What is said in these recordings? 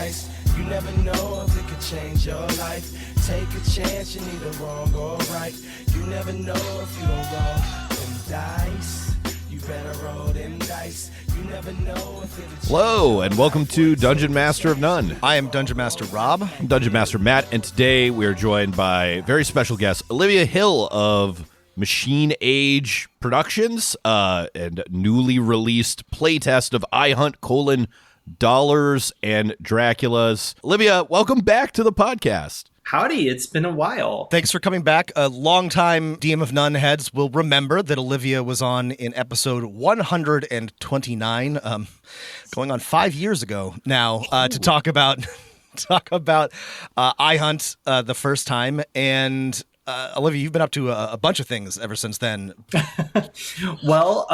dice. You never know if it could change your life. Take a chance, you're neither wrong or right. You never know if you don't roll them dice. You better roll them dice. You never know if it. Hello, and welcome to Dungeon Master of None. I am Dungeon Master Rob. I'm Dungeon Master Matt, and today we are joined by very special guest Olivia Hill of Machine Age Productions and newly released playtest of iHunt: Dollars and Draculas. Olivia, welcome back to the podcast. Howdy, it's been a while. Thanks for coming back. Longtime DM of None heads will remember that Olivia was on in episode 129, going on 5 years ago now, to talk about iHunt the first time. And Olivia, you've been up to a bunch of things ever since then. Well,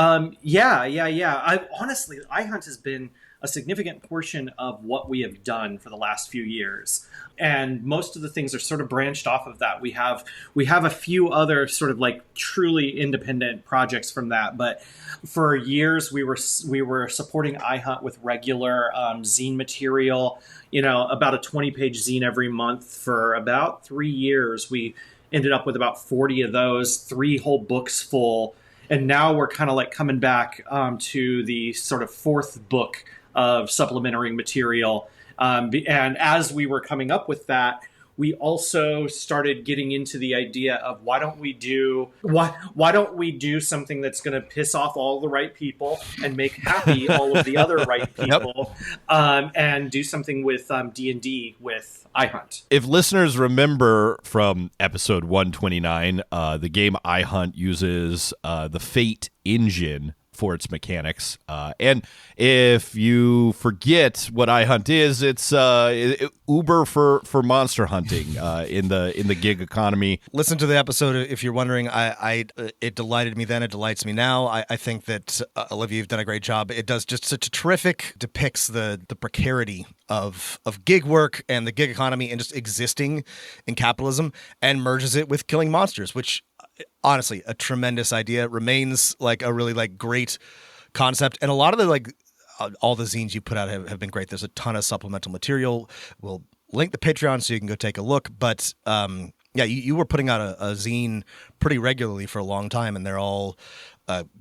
yeah. Honestly, iHunt has been a significant portion of what we have done for the last few years. And most of the things are sort of branched off of that. We have a few other sort of like truly independent projects from that. But for years, we were supporting iHunt with regular zine material, about a 20-page zine every month for about 3 years. We ended up with about 40 of those, 3 whole books full. And now we're kind of like coming back to the sort of 4th book of supplementary material. And as we were coming up with that, we also started getting into the idea of why don't we do something that's going to piss off all the right people and make happy all of the other right people, and do something with D&D with iHunt. If listeners remember from episode 129, the game iHunt uses the Fate engine for its mechanics. And if you forget what iHunt is, it's Uber for monster hunting in the gig economy. Listen to the episode if you're wondering. It delighted me then. It delights me now. I think that Olivia, you've done a great job. It does just such a terrific depicts the precarity of gig work and the gig economy and just existing in capitalism, and merges it with killing monsters, which honestly, a tremendous idea. Remains like a really like great concept. And a lot of the all the zines you put out have been great. There's a ton of supplemental material. We'll link the Patreon so you can go take a look. But you were putting out a zine pretty regularly for a long time, and they're all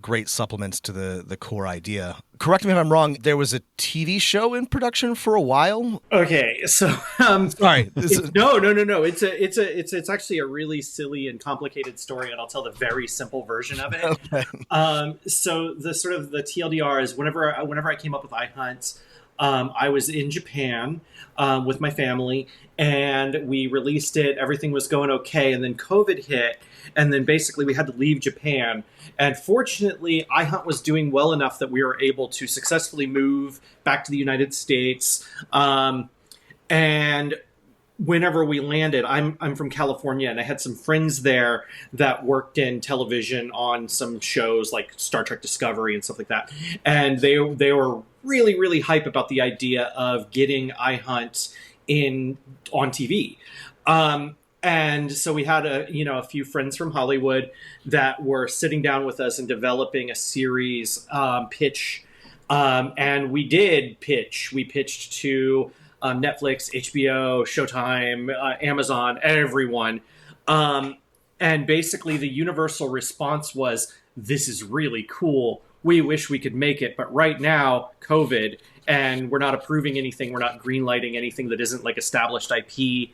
great supplements to the core idea. Correct me if I'm wrong. There was a TV show in production for a while. Okay, so sorry. No. It's actually a really silly and complicated story, and I'll tell the very simple version of it. Okay. So the sort of the TLDR is whenever I came up with iHunt, I was in Japan with my family, and we released it. Everything was going okay, and then COVID hit, and then basically we had to leave Japan. And fortunately, iHunt was doing well enough that we were able to successfully move back to the United States. And whenever we landed, I'm from California, and I had some friends there that worked in television on some shows like Star Trek Discovery and stuff like that. And they were really, really hype about the idea of getting iHunt on TV. And so we had a few friends from Hollywood that were sitting down with us and developing a series pitch. And we did pitch. We pitched to Netflix, HBO, Showtime, Amazon, everyone. And basically the universal response was, this is really cool. We wish we could make it. But right now, COVID, and we're not approving anything. We're not greenlighting anything that isn't like established IP.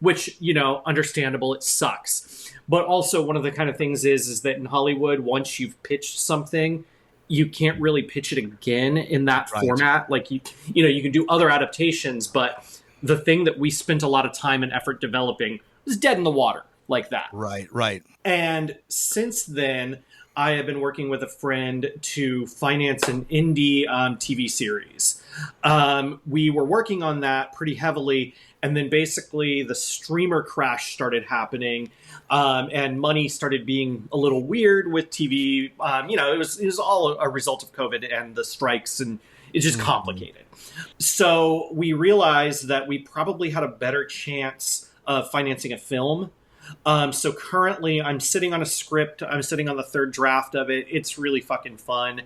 Which, understandable, it sucks. But also one of the kind of things is that in Hollywood, once you've pitched something, you can't really pitch it again in that format. Like, you can do other adaptations, but the thing that we spent a lot of time and effort developing was dead in the water like that. Right. And since then, I have been working with a friend to finance an indie TV series. We were working on that pretty heavily, and then basically the streamer crash started happening, and money started being a little weird with TV. It was all a result of COVID and the strikes, and it's just complicated. So we realized that we probably had a better chance of financing a film. So currently I'm sitting on a script. I'm sitting on the 3rd draft of it. It's really fucking fun.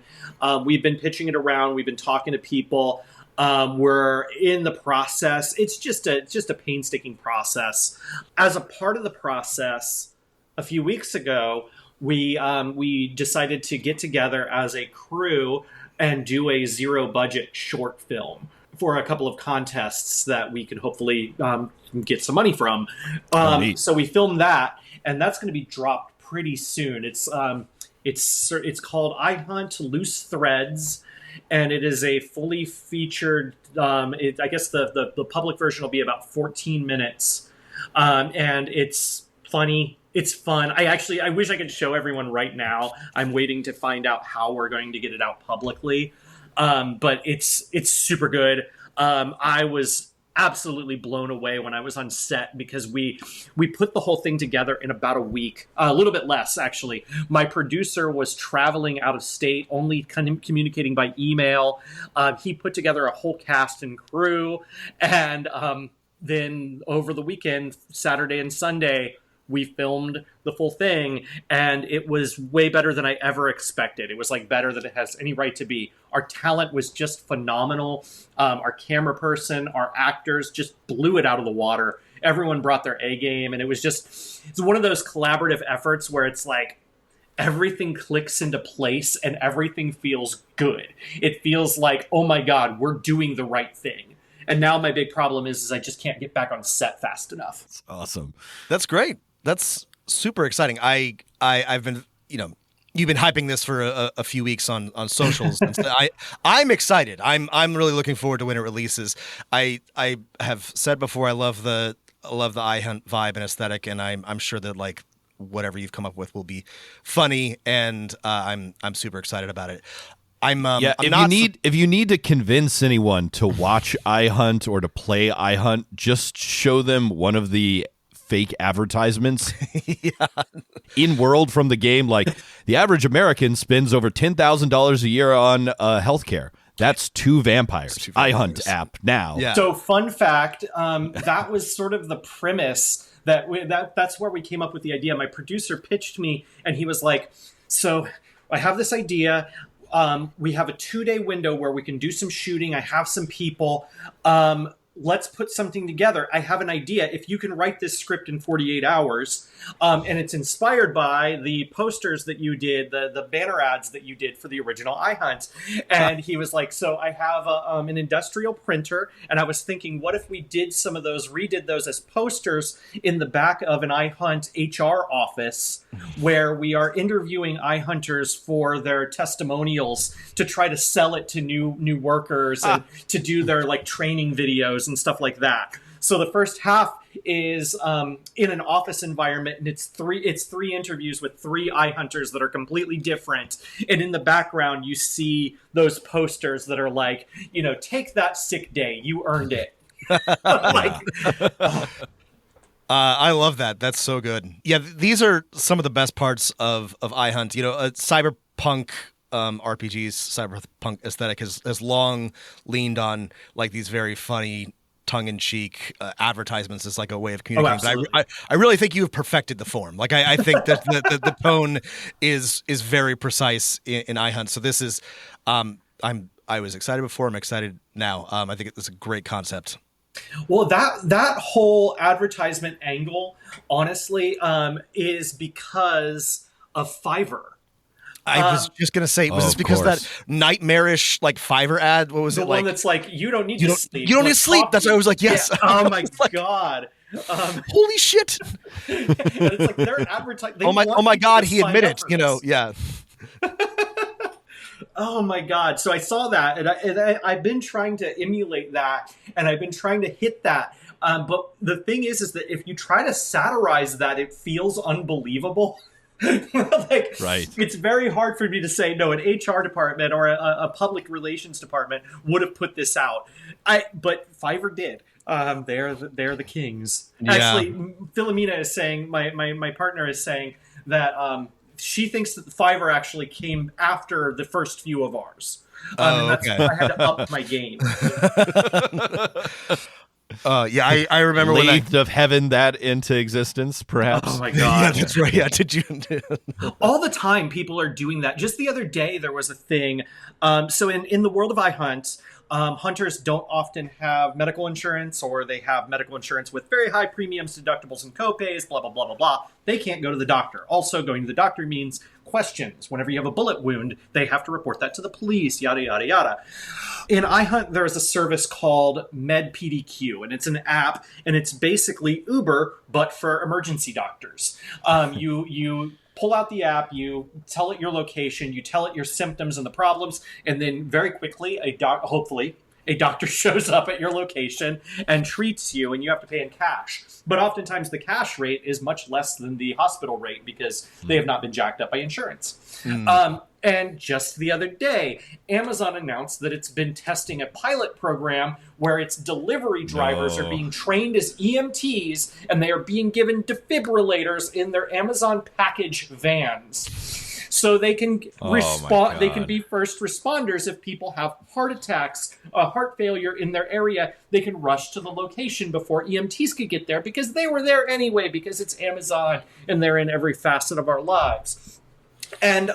We've been pitching it around. We've been talking to people. We're in the process. It's just a painstaking process. As a part of the process, a few weeks ago, we decided to get together as a crew and do a zero budget short film for a couple of contests that we can hopefully get some money from. So we filmed that, and that's going to be dropped pretty soon. It's called iHunt Loose Threads, and it is a fully featured. I guess the public version will be about 14 minutes, and it's funny. It's fun. I wish I could show everyone right now. I'm waiting to find out how we're going to get it out publicly. But it's super good. I was absolutely blown away when I was on set because we put the whole thing together in about a week, a little bit less actually. My producer was traveling out of state, only communicating by email. He put together a whole cast and crew, and then over the weekend, Saturday and Sunday, we filmed the full thing, and it was way better than I ever expected. It was like better than it has any right to be. Our talent was just phenomenal. Our camera person, our actors just blew it out of the water. Everyone brought their A game, and it's one of those collaborative efforts where it's like everything clicks into place and everything feels good. It feels like, oh my God, we're doing the right thing. And now my big problem is I just can't get back on set fast enough. That's awesome. That's great. That's super exciting. I've been, you've been hyping this for a few weeks on socials. And so I'm excited. I'm really looking forward to when it releases. I have said before I love the iHunt vibe and aesthetic, and I'm sure that like whatever you've come up with will be funny, and I'm super excited about it. If you need to convince anyone to watch iHunt or to play iHunt, just show them one of the fake advertisements in world from the game. Like, the average American spends over $10,000 a year on healthcare. That's two vampires. iHunt app now. Yeah. So fun fact, that was sort of the premise that's where we came up with the idea. My producer pitched me, and he was like, so I have this idea. We have a 2-day window where we can do some shooting. I have some people. Let's put something together. I have an idea. If you can write this script in 48 hours, and it's inspired by the posters that you did, the banner ads that you did for the original iHunt. And he was like, so I have an industrial printer, and I was thinking, what if we did some of those, redid those as posters in the back of an iHunt HR office, where we are interviewing iHunters for their testimonials to try to sell it to new workers and to do their like training videos and stuff like that. So the first half is in an office environment, and it's three interviews with 3 iHunters that are completely different. And in the background, you see those posters that are like, take that sick day, you earned it. I love that. That's so good. Yeah, these are some of the best parts of iHunt. Cyberpunk RPGs, cyberpunk aesthetic has long leaned on like these very funny, tongue-in-cheek advertisements as like a way of communicating. But I really think you have perfected the form. Like I think that the tone is very precise in iHunt. So this is I was excited before. I'm excited now. I think it's a great concept. Well, that whole advertisement angle, honestly, is because of Fiverr. I was just going to say, was this because of that nightmarish like Fiverr ad? What was it like? The one that's like, you don't need to sleep. You don't need to sleep. That's why I was like, yes. Yeah. Oh my God. Holy shit. It's like they're advertising. Oh my God. He admitted, yeah. Oh my God. So I saw that, and I've been trying to emulate that, and I've been trying to hit that. But the thing is that if you try to satirize that, it feels unbelievable. Right. It's very hard for me to say, no, an HR department or a public relations department would have put this out. But Fiverr did. They're the kings. Yeah. Actually, Philomena is saying, my partner is saying that she thinks that Fiverr actually came after the first few of ours. And that's why I had to up my game. I remember when Breathed of heaven that into existence, perhaps. Oh my God. Yeah, that's right. Yeah, did you? All the time, people are doing that. Just the other day, there was a thing. So in the world of iHunt, Hunters don't often have medical insurance, or they have medical insurance with very high premiums, deductibles, and copays, blah, blah, blah, blah, blah. They can't go to the doctor. Also, going to the doctor means questions. Whenever you have a bullet wound, they have to report that to the police, yada, yada, yada. In iHunt, there's a service called MedPDQ, and it's an app, and it's basically Uber, but for emergency doctors. You pull out the app, you tell it your location, you tell it your symptoms and the problems, and then very quickly, hopefully, a doctor shows up at your location and treats you, and you have to pay in cash. But oftentimes the cash rate is much less than the hospital rate because they have not been jacked up by insurance. And just the other day, Amazon announced that it's been testing a pilot program where its delivery drivers are being trained as EMTs, and they are being given defibrillators in their Amazon package vans. So they can respond. They can be first responders if people have heart attacks, heart failure in their area. They can rush to the location before EMTs could get there because they were there anyway, because it's Amazon and they're in every facet of our lives. And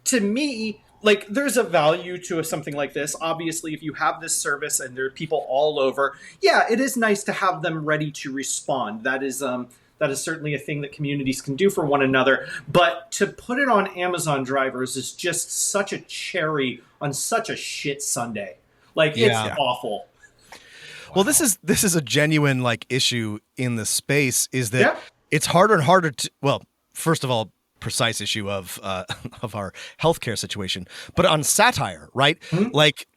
to me, like, there's a value to something like this. Obviously, if you have this service and there are people all over, yeah, it is nice to have them ready to respond. That is certainly a thing that communities can do for one another. But to put it on Amazon drivers is just such a cherry on such a shit sundae. Like, it's awful. Well, this is a genuine like issue in the space, is that it's harder and harder to, well, first of all, precise issue of our healthcare situation, but on satire, right? Like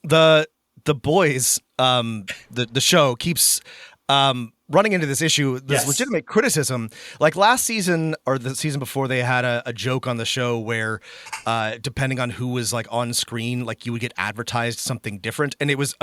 the boys, the show keeps running into this issue, this legitimate criticism. Like last season or the season before, they had a joke on the show where depending on who was like on screen, like you would get advertised something different, and it was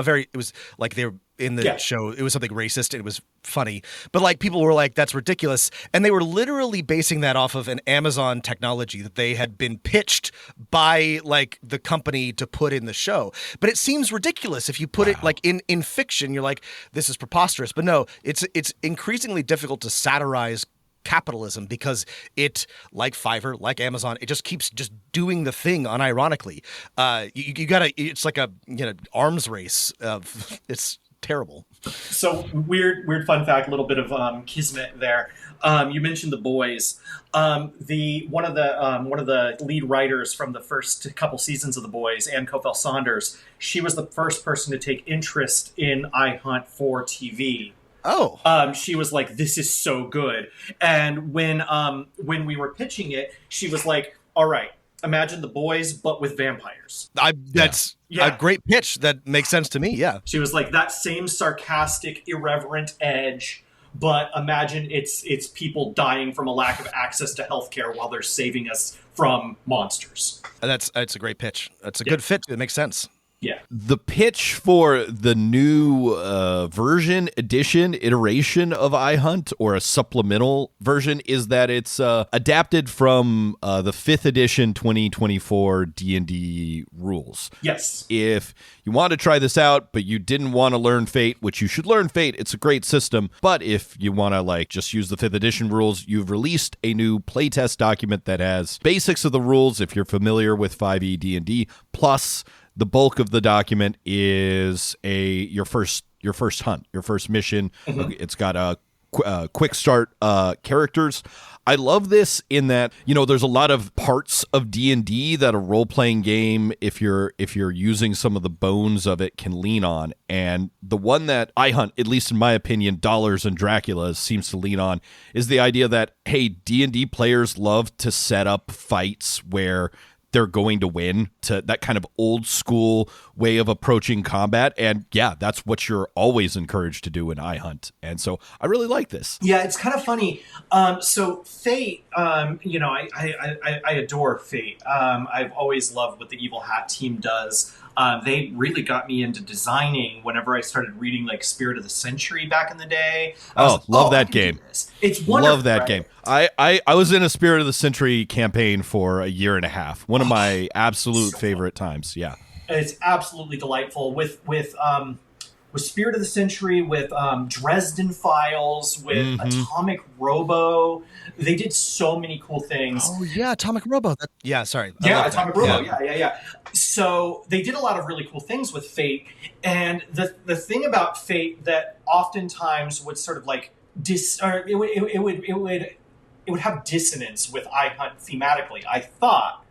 like they were in the show, it was something racist, and it was funny, but like people were like, that's ridiculous, and they were literally basing that off of an Amazon technology that they had been pitched by like the company to put in the show. But it seems ridiculous if you put it like in fiction. You're like, this is preposterous. But no, it's increasingly difficult to satirize capitalism because it, like Fiverr, like Amazon, it just keeps just doing the thing unironically. You gotta, it's like a arms race of, it's terrible. So weird fun fact, a little bit of kismet there. You mentioned the boys. One of the lead writers from the first couple seasons of the boys, Ann Kofel Saunders, she was the first person to take interest in iHunt for TV. She was like, this is so good. And when we were pitching it, she was like, all right, imagine the boys, but with vampires. That's a great pitch. That makes sense to me. Yeah. She was like, that same sarcastic, irreverent edge, but imagine it's people dying from a lack of access to healthcare while they're saving us from monsters. That's a great pitch. That's a good fit. It makes sense. Yeah. The pitch for the new iteration of iHunt, or a supplemental version, is that it's adapted from the 5th edition 2024 D&D rules. Yes. If you want to try this out, but you didn't want to learn Fate, which you should learn Fate, it's a great system. But if you want to like just use the 5th edition rules, you've released a new playtest document that has basics of the rules if you're familiar with 5e D&D, plus the bulk of the document is your first hunt, your first mission. It's got a quick start characters. I love this in that, there's a lot of parts of D&D that a role-playing game, if you're using some of the bones of it, can lean on. And the one that iHunt, at least in my opinion, Dollars and Draculas, seems to lean on is the idea that, hey, D&D players love to set up fights where they're going to win, to that kind of old school way of approaching combat. And yeah, that's what you're always encouraged to do in iHunt. And so I really like this. Yeah, it's kind of funny. So Fate, I adore Fate. I've always loved what the Evil Hat team does. They really got me into designing whenever I started reading like Spirit of the Century back in the day. Love that game. It's wonderful. Love that right? game. I was in a Spirit of the Century campaign for a year and a half. One of my absolute favorite times. Yeah. It's absolutely delightful with Spirit of the Century, with Dresden Files, with Atomic Robo. They did so many cool things. Oh yeah, Atomic Robo. Sorry. Yeah, Atomic Robo. Yeah. So they did a lot of really cool things with Fate, and the thing about Fate that oftentimes would sort of like it would have dissonance with iHunt thematically, I thought.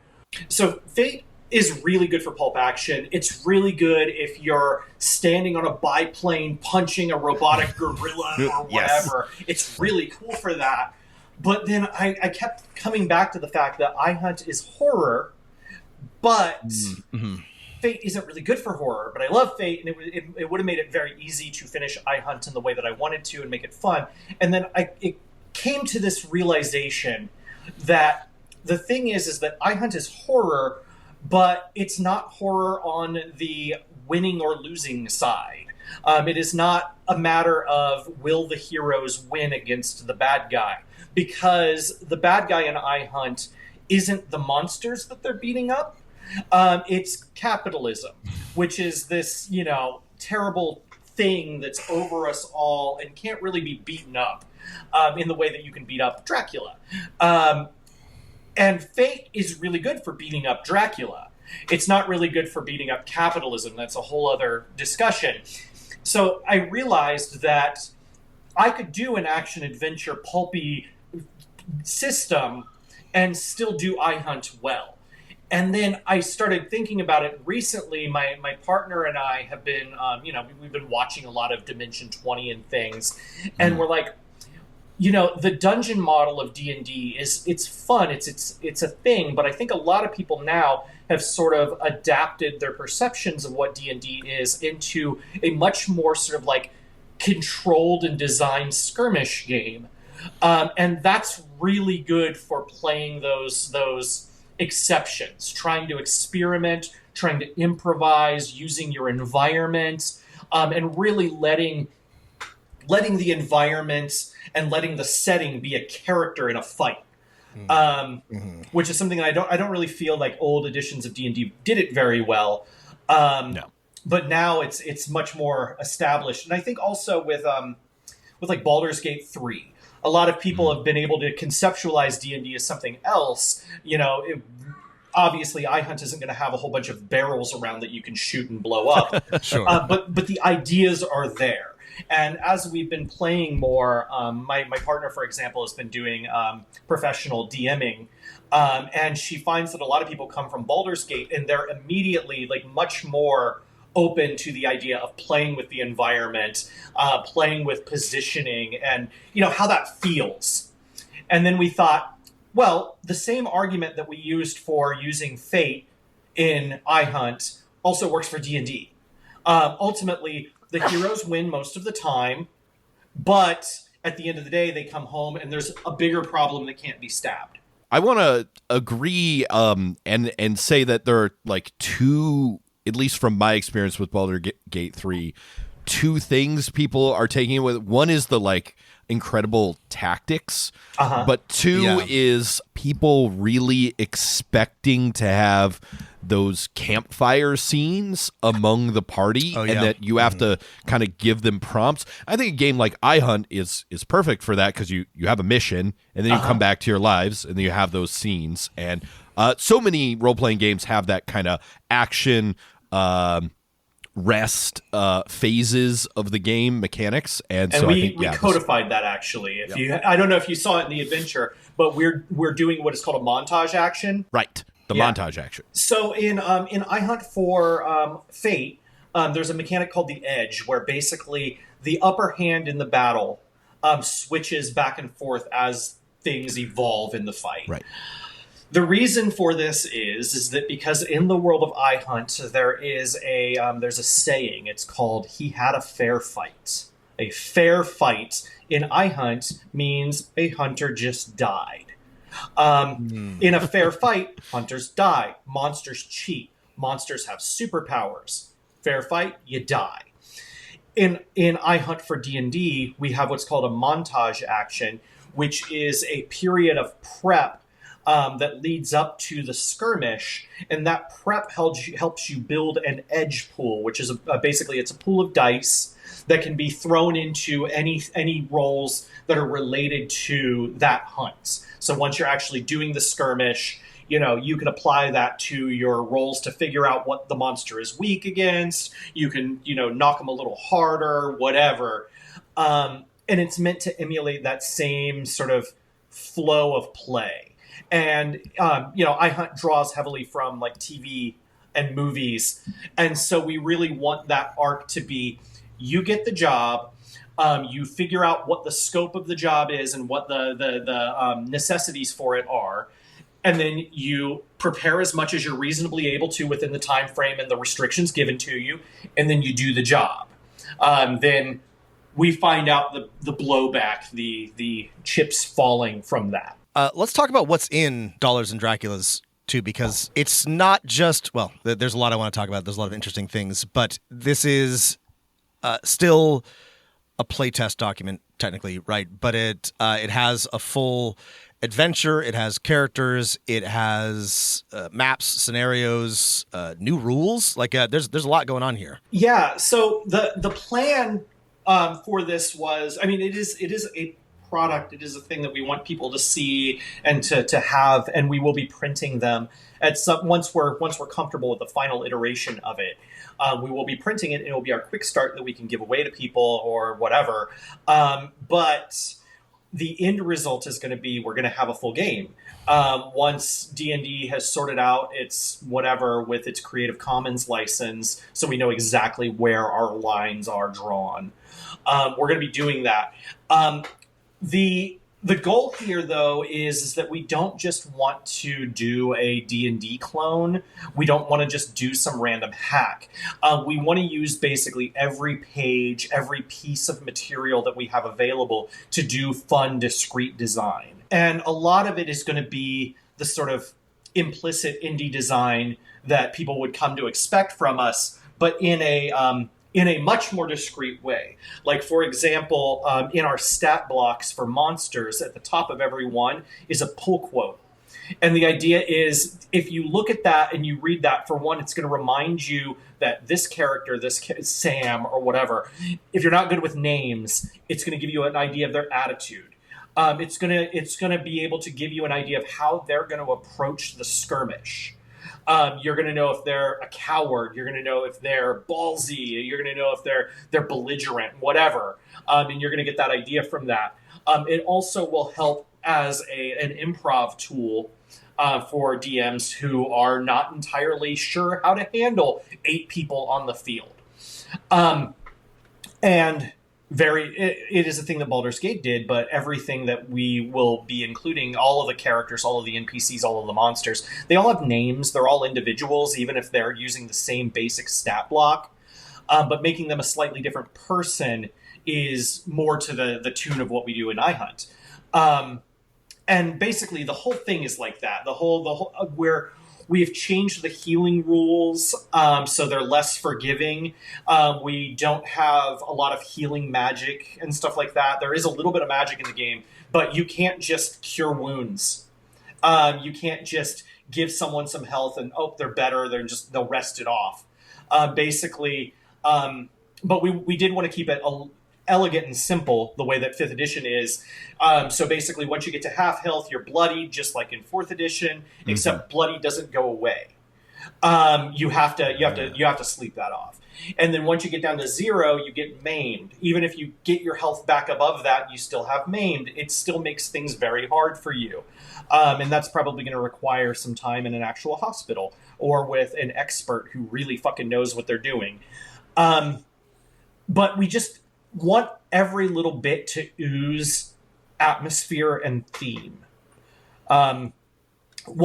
So Fate is really good for pulp action. It's really good if you're standing on a biplane punching a robotic gorilla or whatever. Yes. It's really cool for that. But then I kept coming back to the fact that iHunt is horror, but Fate isn't really good for horror. But I love Fate, and it would have made it very easy to finish iHunt in the way that I wanted to and make it fun. And then it came to this realization that the thing is that iHunt is horror, but it's not horror on the winning or losing side. It is not a matter of will the heroes win against the bad guy, because the bad guy in iHunt isn't the monsters that they're beating up. It's capitalism, which is this, terrible thing that's over us all and can't really be beaten up in the way that you can beat up Dracula. And Fate is really good for beating up Dracula. It's not really good for beating up capitalism. That's a whole other discussion. So I realized that I could do an action-adventure pulpy system and still do iHunt well. And then I started thinking about it recently. My partner and I have been, we've been watching a lot of Dimension 20 and things. And we're like, the dungeon model of D&D it's fun. It's a thing. But I think a lot of people now have sort of adapted their perceptions of what D&D is into a much more sort of like controlled and designed skirmish game. And that's really good for playing those exceptions, trying to experiment, trying to improvise, using your environment, and really letting the environment and letting the setting be a character in a fight. Which is something that I don't really feel like old editions of D&D did it very well. No. But now it's much more established. And I think also with like Baldur's Gate 3, a lot of people have been able to conceptualize D&D as something else. Obviously, iHunt isn't going to have a whole bunch of barrels around that you can shoot and blow up. Sure. But the ideas are there. And as we've been playing more, my partner, for example, has been doing professional DMing. And she finds that a lot of people come from Baldur's Gate and they're immediately like much more open to the idea of playing with the environment, playing with positioning and, how that feels. And then we thought, well, the same argument that we used for using Fate in iHunt also works for D&D. Ultimately, the heroes win most of the time, but at the end of the day, they come home and there's a bigger problem that can't be stabbed. I want to agree and say that there are like two, at least from my experience with Baldur's Gate 3, two things people are taking it with. One is the like incredible tactics, but two is people really expecting to have those campfire scenes among the party, and that you have to kind of give them prompts. I think a game like iHunt is perfect for that because you have a mission and then you come back to your lives and then you have those scenes. And so many role-playing games have that kind of action rest phases of the game mechanics, and so we I think, we codified that actually. I don't know if you saw it in the adventure, but we're doing what is called a montage action. Right. The montage action. So in iHunt for Fate, there's a mechanic called the Edge, where basically the upper hand in the battle switches back and forth as things evolve in the fight. Right. The reason for this is that because in the world of iHunt, there's a saying. It's called "He had a fair fight." A fair fight in iHunt means a hunter just died. In a fair fight, hunters die. Monsters cheat. Monsters have superpowers. Fair fight, you die. In iHunt for D&D, we have what's called a montage action, which is a period of prep that leads up to the skirmish, and that prep helps you build an edge pool, which is basically it's a pool of dice that can be thrown into any rolls that are related to that hunt. So once you're actually doing the skirmish, you can apply that to your rolls to figure out what the monster is weak against. You can, knock them a little harder, whatever. And it's meant to emulate that same sort of flow of play. And, iHunt draws heavily from like TV and movies. And so we really want that arc to be, you get the job, you figure out what the scope of the job is and what the necessities for it are. And then you prepare as much as you're reasonably able to within the time frame and the restrictions given to you. And then you do the job. Then we find out the blowback, the chips falling from that. Let's talk about what's in Dollars and Draculas, too, because it's not just, well, there's a lot I want to talk about. There's a lot of interesting things, but this is still a playtest document, technically, right? But it has a full adventure. It has characters. It has maps, scenarios, new rules. Like there's a lot going on here. Yeah. So the plan for this was, it is a product. It is a thing that we want people to see and to have, and we will be printing them once we're comfortable with the final iteration of it. We will be printing it, and it will be our quick start that we can give away to people or whatever. But the end result is going to be we're going to have a full game. Once D&D has sorted out its whatever with its Creative Commons license, so we know exactly where our lines are drawn. We're going to be doing that. The goal here, though, is that we don't just want to do a D&D clone. We don't want to just do some random hack. We want to use basically every page, every piece of material that we have available to do fun, discrete design. And a lot of it is going to be the sort of implicit indie design that people would come to expect from us, but in a much more discreet way. Like, for example, in our stat blocks for monsters, at the top of every one is a pull quote. And the idea is, if you look at that and you read that, for one, it's going to remind you that this character, Sam or whatever, if you're not good with names, it's going to give you an idea of their attitude. It's going to be able to give you an idea of how they're going to approach the skirmish. You're going to know if they're a coward. You're going to know if they're ballsy. You're going to know if they're belligerent, whatever. And you're going to get that idea from that. It also will help as an improv tool for DMs who are not entirely sure how to handle 8 people on the field. It is a thing that Baldur's Gate did, but everything that we will be including, all of the characters, all of the NPCs, all of the monsters, they all have names. They're all individuals, even if they're using the same basic stat block. But making them a slightly different person is more to the tune of what we do in iHunt. And basically, the whole thing is like that. The whole where we have changed the healing rules, so they're less forgiving. We don't have a lot of healing magic and stuff like that. There is a little bit of magic in the game, but you can't just cure wounds. You can't just give someone some health and, they're better. They'll rest it off. But we did want to keep it elegant and simple, the way that 5th edition is. So basically, once you get to half health, you're bloodied, just like in 4th edition, except bloody doesn't go away. You have to sleep that off. And then once you get down to 0, you get maimed. Even if you get your health back above that, you still have maimed. It still makes things very hard for you. And that's probably going to require some time in an actual hospital or with an expert who really fucking knows what they're doing. But we just want every little bit to ooze atmosphere and theme. One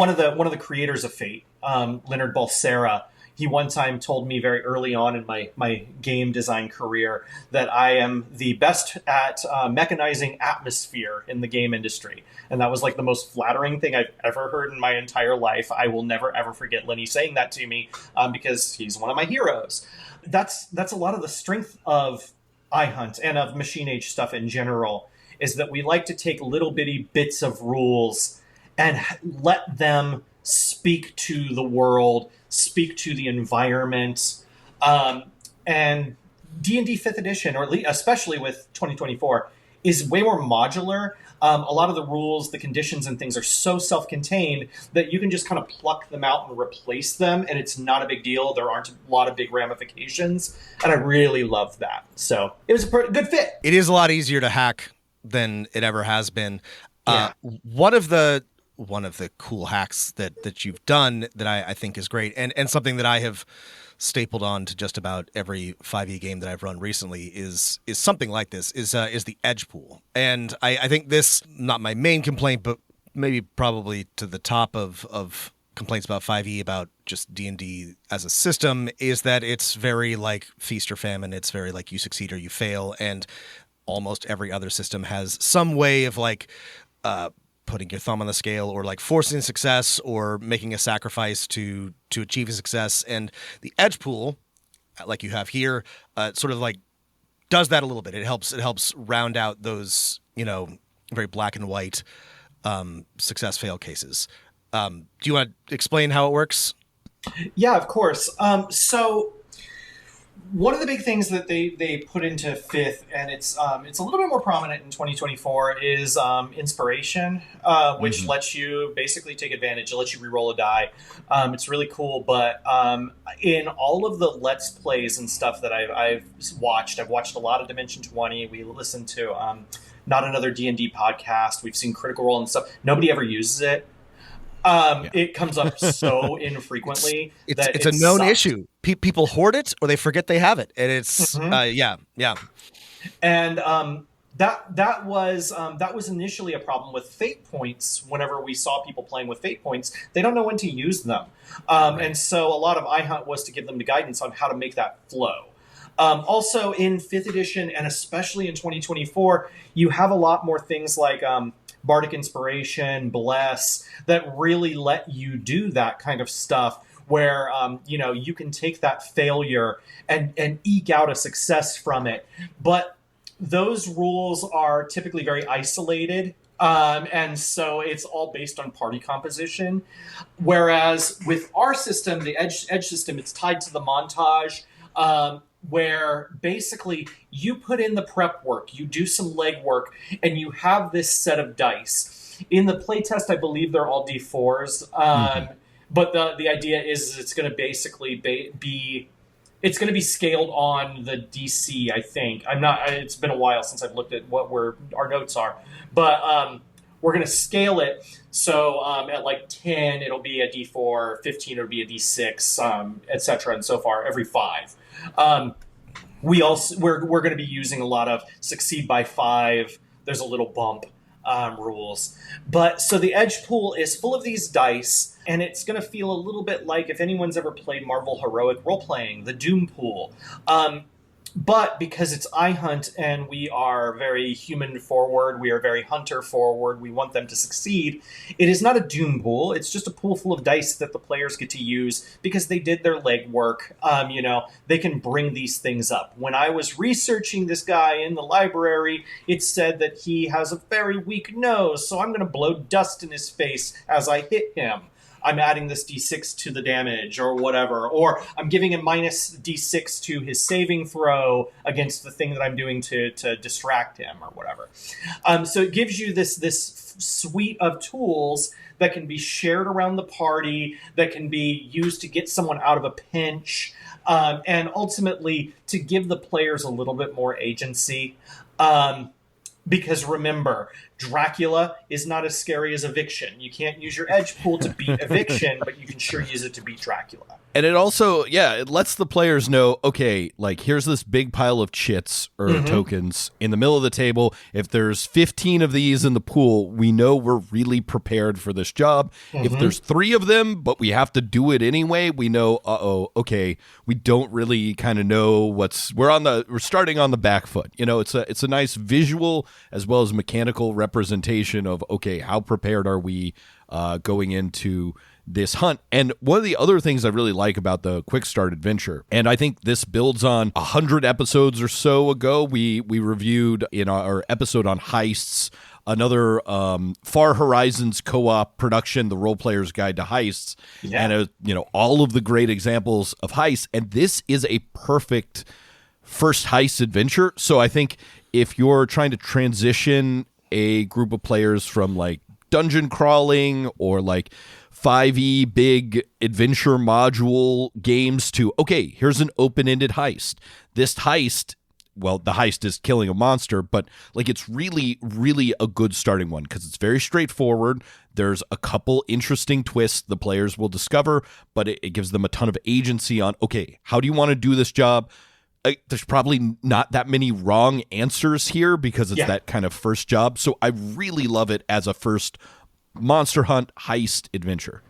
of the creators of Fate, Leonard Balsera, he one time told me very early on in my game design career that I am the best at mechanizing atmosphere in the game industry. And that was like the most flattering thing I've ever heard in my entire life. I will never, ever forget Lenny saying that to me because he's one of my heroes. That's a lot of the strength of iHunt and of Machine Age stuff in general, is that we like to take little bitty bits of rules and let them speak to the world, speak to the environment. And D&D 5th edition, or especially with 2024, is way more modular. A lot of the rules, the conditions and things are so self-contained that you can just kind of pluck them out and replace them, and it's not a big deal. There aren't a lot of big ramifications, and I really love that. So it was a good fit. It is a lot easier to hack than it ever has been. Yeah. One of the cool hacks that you've done that I think is great, and something that I have stapled on to just about every 5e game that I've run recently is something like this, is the edge pool. And I think this, not my main complaint, but maybe probably to the top of complaints about 5e, about just D&D as a system, is that it's very like feast or famine. It's very like you succeed or you fail, and almost every other system has some way of like putting your thumb on the scale, or like forcing success, or making a sacrifice to achieve a success. And the edge pool, like you have here, sort of like does that a little bit. It helps round out those, very black and white success fail cases. Do you want to explain how it works? Yeah, of course. So one of the big things that they put into 5th, and it's a little bit more prominent in 2024, is inspiration, which lets you basically take advantage. It lets you reroll a die. It's really cool. But in all of the Let's Plays and stuff that I've watched a lot of Dimension 20. We listened to Not Another D&D podcast. We've seen Critical Role and stuff. Nobody ever uses it. It comes up so infrequently that it's a known issue. People hoard it, or they forget they have it, and it's yeah. And that was initially a problem with fate points. Whenever we saw people playing with fate points, they don't know when to use them, and so a lot of iHunt was to give them the guidance on how to make that flow. Also, in 5th edition, and especially in 2024, you have a lot more things like Bardic Inspiration, Bless, that really let you do that kind of stuff, where you can take that failure and eke out a success from it. But those rules are typically very isolated, and so it's all based on party composition. Whereas with our system, the edge system, it's tied to the montage, where basically you put in the prep work, you do some leg work, and you have this set of dice. In the playtest, I believe they're all D4s, but the idea is it's going to basically be scaled on the DC. I think it's been a while since I've looked at what our notes are, but we're going to scale it. So at like 10, it'll be a D4, 15, it'll be a D6, etc. and so far every 5. We're going to be using a lot of succeed by 5. There's a little bump rules. But so the edge pool is full of these dice, and it's going to feel a little bit like, if anyone's ever played Marvel Heroic Role-Playing, the Doom pool. But because it's iHunt and we are very human forward, we are very hunter forward, we want them to succeed, it is not a doom pool. It's just a pool full of dice that the players get to use because they did their legwork. They can bring these things up. When I was researching this guy in the library, it said that he has a very weak nose, so I'm going to blow dust in his face as I hit him. I'm adding this D6 to the damage or whatever, or I'm giving him minus D6 to his saving throw against the thing that I'm doing to distract him or whatever. So it gives you this suite of tools that can be shared around the party, that can be used to get someone out of a pinch, and ultimately to give the players a little bit more agency. Because remember, Dracula is not as scary as Eviction. You can't use your edge pool to beat Eviction, but you can sure use it to beat Dracula. And it also, it lets the players know, okay, like here's this big pile of chits or tokens in the middle of the table. If there's 15 of these in the pool, we know we're really prepared for this job. If there's 3 of them, but we have to do it anyway, we know, okay, we don't really kind of know we're starting on the back foot. It's a nice visual as well as mechanical representation of, okay, how prepared are we going into this hunt. And one of the other things I really like about the Quick Start adventure, and I think this builds on 100 episodes or so ago, we reviewed in our episode on heists, another Far Horizons co-op production, The Role Player's Guide to Heists, and all of the great examples of heists. And this is a perfect first heist adventure. So I think if you're trying to transition a group of players from like dungeon crawling or like 5e big adventure module games to, okay, here's an open-ended heist. This heist, well, the heist is killing a monster, but like it's really, really a good starting one because it's very straightforward. There's a couple interesting twists the players will discover, but it gives them a ton of agency on, okay, how do you want to do this job? There's probably not that many wrong answers here because it's that kind of first job. So I really love it as a first Monster Hunt heist adventure.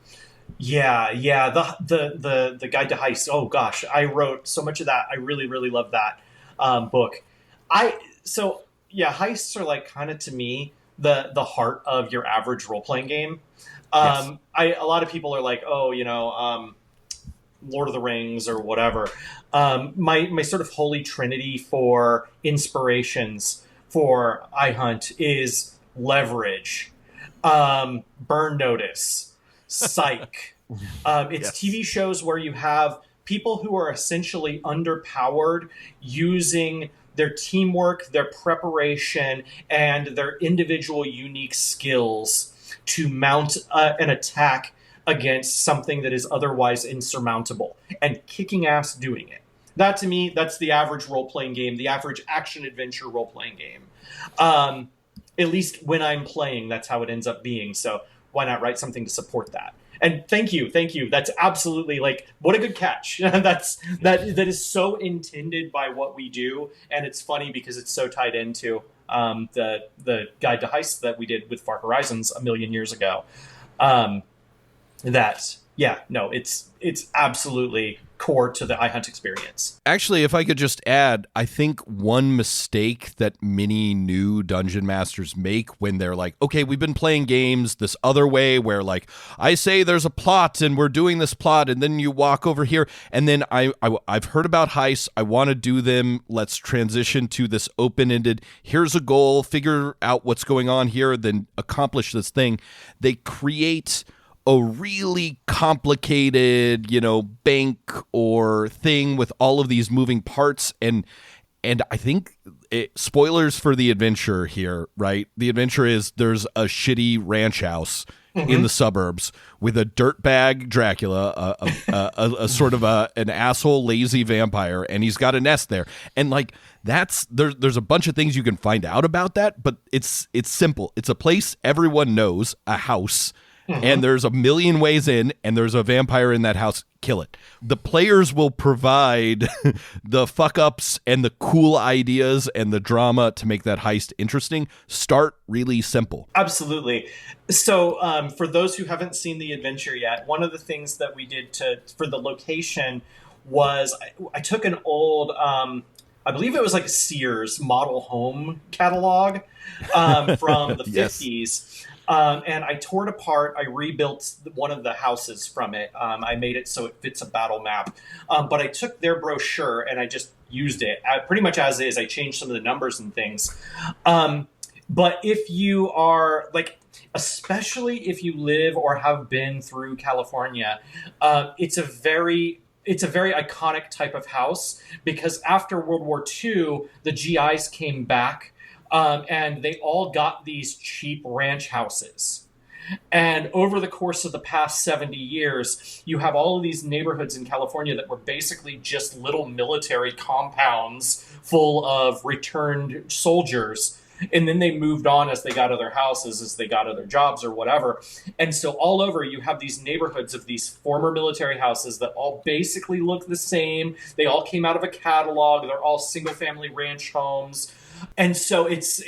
Yeah. The Guide to Heist. Oh gosh, I wrote so much of that. I really, really love that book. Heists are like kind of to me the heart of your average role playing game. A lot of people are like, Lord of the Rings or whatever. My sort of holy trinity for inspirations for iHunt is Leverage, Burn Notice, Psych. It's TV shows where you have people who are essentially underpowered using their teamwork, their preparation, and their individual unique skills to mount an attack against something that is otherwise insurmountable and kicking ass doing it. That to me, that's the average role-playing game, the average action-adventure role-playing game. At least when I'm playing, that's how it ends up being. So why not write something to support that? And thank you. That's absolutely like, what a good catch. that is so intended by what we do. And it's funny because it's so tied into the Guide to Heists that we did with Far Horizons a million years ago. It's absolutely core to the iHunt experience. Actually, if I could just add, I think one mistake that many new dungeon masters make when they're like, okay, we've been playing games this other way where like I say there's a plot and we're doing this plot and then you walk over here and then I've heard about heists, I want to do them, let's transition to this open-ended, here's a goal, figure out what's going on here, then accomplish this thing. They create a really complicated, bank or thing with all of these moving parts. And I think spoilers for the adventure here, right? The adventure is there's a shitty ranch house in the suburbs with a dirtbag Dracula, a sort of an asshole lazy vampire, and he's got a nest there. And like there's a bunch of things you can find out about that, but it's simple. It's a place everyone knows, a house. And there's a million ways in, and there's a vampire in that house. Kill it. The players will provide the fuck-ups and the cool ideas and the drama to make that heist interesting. Start really simple. Absolutely. So for those who haven't seen the adventure yet, one of the things that we did for the location was I took an old... I believe it was like a Sears model home catalog from the 50s. And I tore it apart. I rebuilt one of the houses from it. I made it so it fits a battle map. But I took their brochure and I just used it pretty much as is. I changed some of the numbers and things. But if you are like, especially if you live or have been through California, it's a very iconic type of house because after World War II, the GIs came back. And they all got these cheap ranch houses. And over the course of the past 70 years, you have all of these neighborhoods in California that were basically just little military compounds full of returned soldiers. And then they moved on as they got other houses, as they got other jobs or whatever. And so all over you have these neighborhoods of these former military houses that all basically look the same. They all came out of a catalog. They're all single family ranch homes. And so it's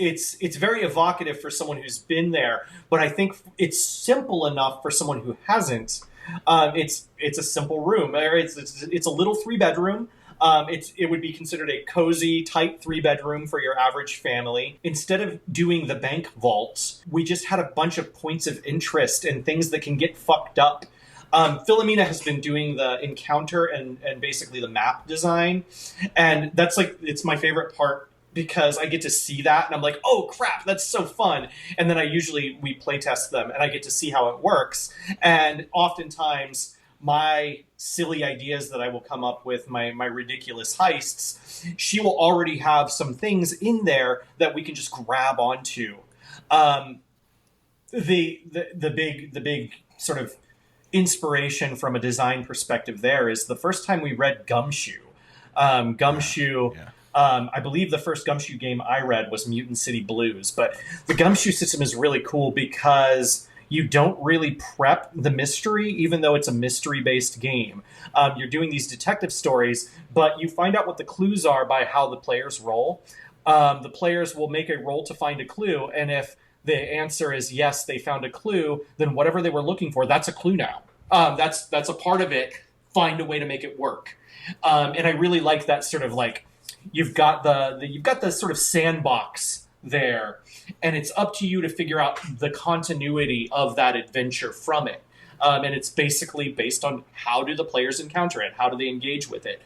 very evocative for someone who's been there, but I think it's simple enough for someone who hasn't. It's a simple room. It's a little 3-bedroom. It would be considered a cozy, tight 3-bedroom for your average family. Instead of doing the bank vault, we just had a bunch of points of interest and things that can get fucked up. Philomena has been doing the encounter and basically the map design, and that's like it's my favorite part because I get to see that and I'm like, oh crap, that's so fun. And then we play test them and I get to see how it works. And oftentimes my silly ideas that I will come up with, my ridiculous heists, she will already have some things in there that we can just grab onto. The big sort of inspiration from a design perspective there is the first time we read Gumshoe. Gumshoe, I believe the first Gumshoe game I read was Mutant City Blues, but the Gumshoe system is really cool because you don't really prep the mystery, even though it's a mystery-based game. You're doing these detective stories, but you find out what the clues are by how the players roll. The players will make a roll to find a clue, and if the answer is yes, they found a clue, then whatever they were looking for, that's a clue now. That's a part of it. Find a way to make it work. And I really like that sort of like you've got the sort of sandbox there, and it's up to you to figure out the continuity of that adventure from it. And it's basically based on how do the players encounter it, how do they engage with it.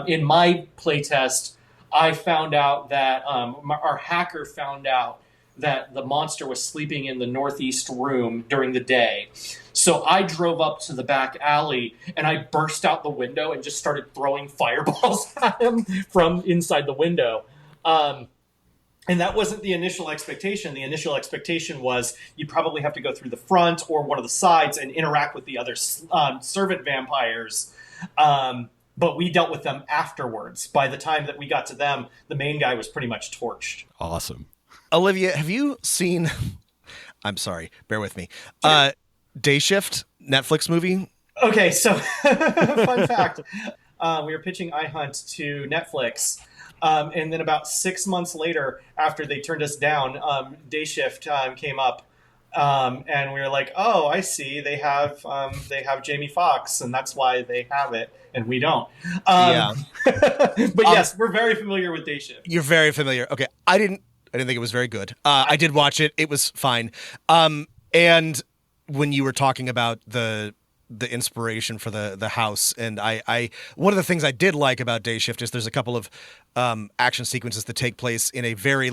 In my playtest, I found out that our hacker found out that the monster was sleeping in the northeast room during the day. So I drove up to the back alley and I burst out the window and just started throwing fireballs at him from inside the window. And that wasn't the initial expectation. The initial expectation was you'd probably have to go through the front or one of the sides and interact with the other servant vampires. But we dealt with them afterwards. By the time that we got to them, the main guy was pretty much torched. Awesome. Olivia, have you seen... I'm sorry, bear with me. Day Shift, Netflix movie? Okay, so fun fact. We were pitching iHunt to Netflix. And then about 6 months later, after they turned us down, Day Shift came up. And we were like, oh, I see. They have Jamie Foxx, and that's why they have it, and we don't. Yeah. But yes, we're very familiar with Day Shift. You're very familiar. Okay, I didn't think it was very good. I did watch it. It was fine. And when you were talking about the inspiration for the house, and I one of the things I did like about Day Shift is there's a couple of action sequences that take place in a very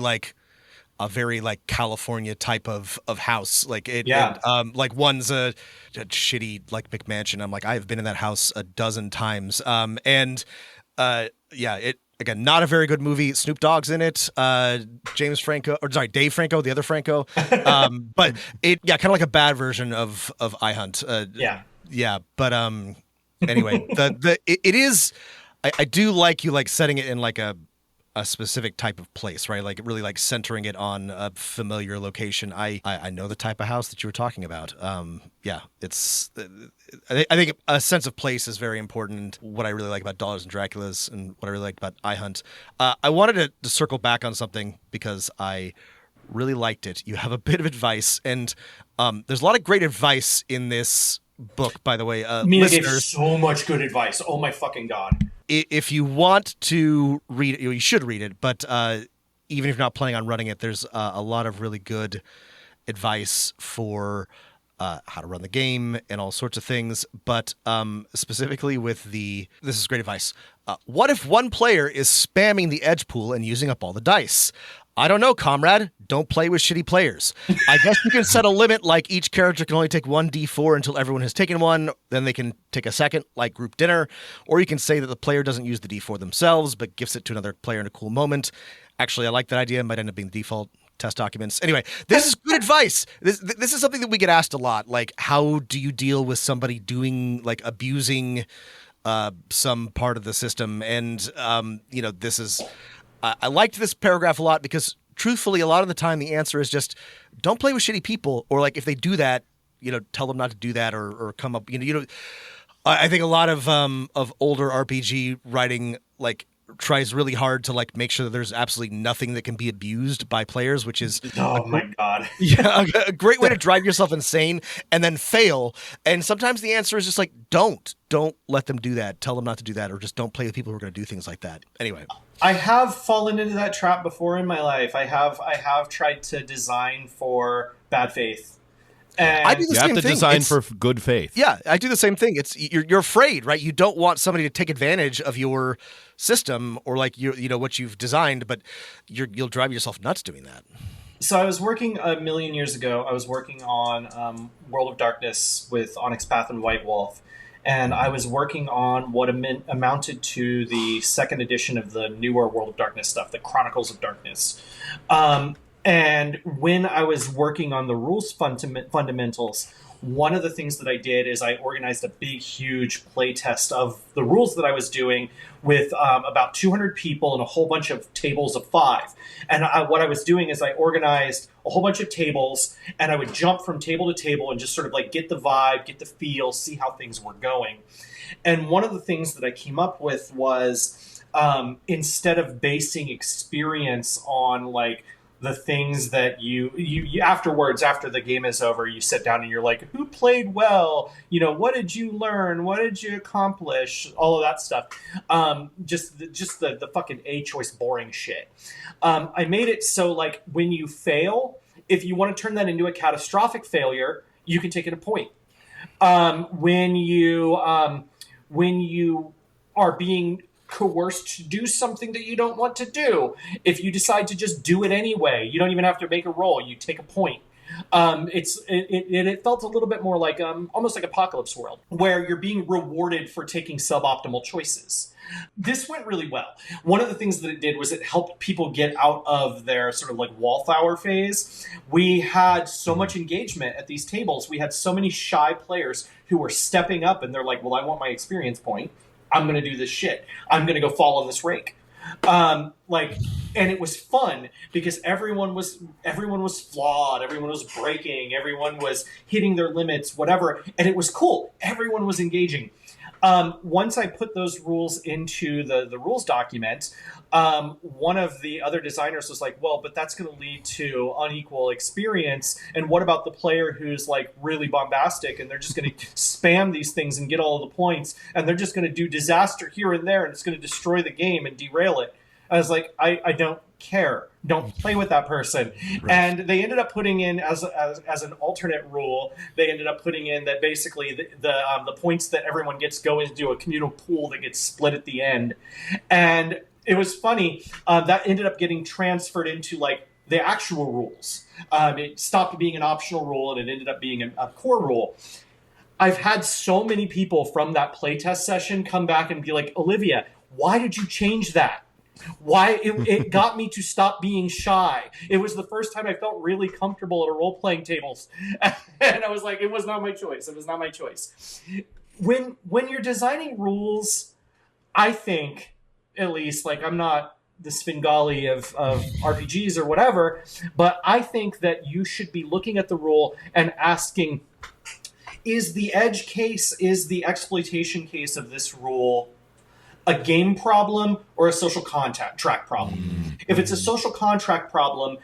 California type of house. Like it, yeah. Like one's a shitty like McMansion. I'm like, I have been in that house a dozen times. Again, not a very good movie. Snoop Dogg's in it. Dave Franco, the other Franco. But kind of like a bad version of iHunt. But anyway, it is. I do like you like setting it in like a specific type of place, right? Like really like centering it on a familiar location. I know the type of house that you were talking about. It's I think a sense of place is very important. What I really like about Dollars and Draculas and what I really like about iHunt. I wanted to circle back on something because I really liked it. You have a bit of advice, and there's a lot of great advice in this book, by the way. Mina gave so much good advice. Oh my fucking God. If you want to read it, you should read it, but even if you're not planning on running it, there's a lot of really good advice for how to run the game and all sorts of things. But specifically with this is great advice. What if one player is spamming the edge pool and using up all the dice? I don't know, comrade. Don't play with shitty players. I guess you can set a limit, like each character can only take one D4 until everyone has taken one. Then they can take a second, like group dinner. Or you can say that the player doesn't use the D4 themselves, but gifts it to another player in a cool moment. Actually, I like that idea. It might end up being the default test documents. Anyway, this is good advice. This is something that we get asked a lot. Like, how do you deal with somebody doing, like, abusing some part of the system? And, this is... I liked this paragraph a lot because, truthfully, a lot of the time the answer is just don't play with shitty people, or like if they do that, tell them not to do that, or come up. I think a lot of older RPG writing like tries really hard to like make sure that there's absolutely nothing that can be abused by players, which is my God, a great way to drive yourself insane and then fail. And sometimes the answer is just like don't let them do that. Tell them not to do that, or just don't play with people who are going to do things like that. Anyway. I have fallen into that trap before in my life. I have tried to design for bad faith, And I do the You same have to thing. design It's- for good faith. Yeah, I do the same thing. It's you're afraid, right? You don't want somebody to take advantage of your system or like you know what you've designed, but you'll drive yourself nuts doing that. So I was working a million years ago. I was working on World of Darkness with Onyx Path and White Wolf, and I was working on what amounted to the second edition of the newer World of Darkness stuff, the Chronicles of Darkness. And when I was working on the rules fundamentals, one of the things that I did is I organized a big, huge play test of the rules that I was doing with about 200 people and a whole bunch of tables of 5. And what I was doing is I organized a whole bunch of tables, and I would jump from table to table and just sort of like get the vibe, get the feel, see how things were going. And one of the things that I came up with was instead of basing experience on like the things that you afterwards, after the game is over, you sit down and you're like, who played well? You know, what did you learn? What did you accomplish? All of that stuff. Just the fucking A choice boring shit. I made it so like when you fail, if you want to turn that into a catastrophic failure, you can take it a point. When you are being coerced to do something that you don't want to do, if you decide to just do it anyway, you don't even have to make a roll, you take a point. It felt a little bit more like almost like Apocalypse World, where you're being rewarded for taking suboptimal choices. This went really well. One of the things that it did was it helped people get out of their sort of like wallflower phase. We had so much engagement at these tables. We had so many shy players who were stepping up, and they're like, well, I want my experience point. I'm going to do this shit. I'm going to go follow this rake. And it was fun because everyone was flawed. Everyone was breaking. Everyone was hitting their limits, whatever. And it was cool. Everyone was engaging. Once I put those rules into the rules document, one of the other designers was like, well, but that's going to lead to unequal experience. And what about the player who's like really bombastic and they're just going to spam these things and get all of the points, and they're just going to do disaster here and there, and it's going to destroy the game and derail it. I was like, I don't care. Don't play with that person. Right. And they ended up putting in as an alternate rule, they ended up putting in that basically the points that everyone gets go into a communal pool that gets split at the end. And it was funny. That ended up getting transferred into like the actual rules. It stopped being an optional rule and it ended up being a core rule. I've had so many people from that playtest session come back and be like, Olivia, why did you change that? Why it got me to stop being shy. It was the first time I felt really comfortable at a role-playing tables. And I was like, it was not my choice. It was not my choice. When you're designing rules, I think, at least, like I'm not the Svengali of RPGs or whatever, but I think that you should be looking at the rule and asking, is the edge case, is the exploitation case of this rule a game problem or a social contract problem? If it's a social contract problem,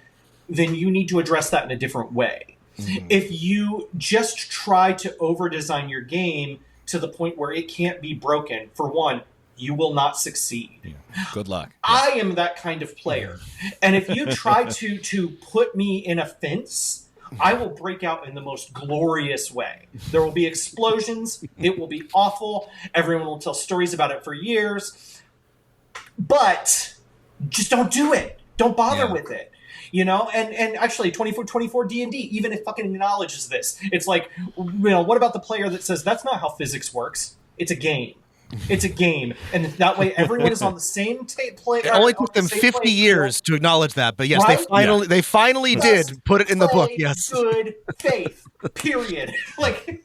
then you need to address that in a different way. If you just try to over-design your game to the point where it can't be broken, for one, you will not succeed. Yeah. Good luck. I am that kind of player. And if you try to put me in a fence, I will break out in the most glorious way. There will be explosions. It will be awful. Everyone will tell stories about it for years. But just don't do it. Don't bother with it. You know, and actually 24 D&D, even if fucking acknowledges this. It's like, you know, what about the player that says that's not how physics works? It's a game. It's a game, and that way everyone is on the same play. It only took them 50 years to acknowledge that, but yes, right? they finally did put it in the book. Yes, good faith. Period. Like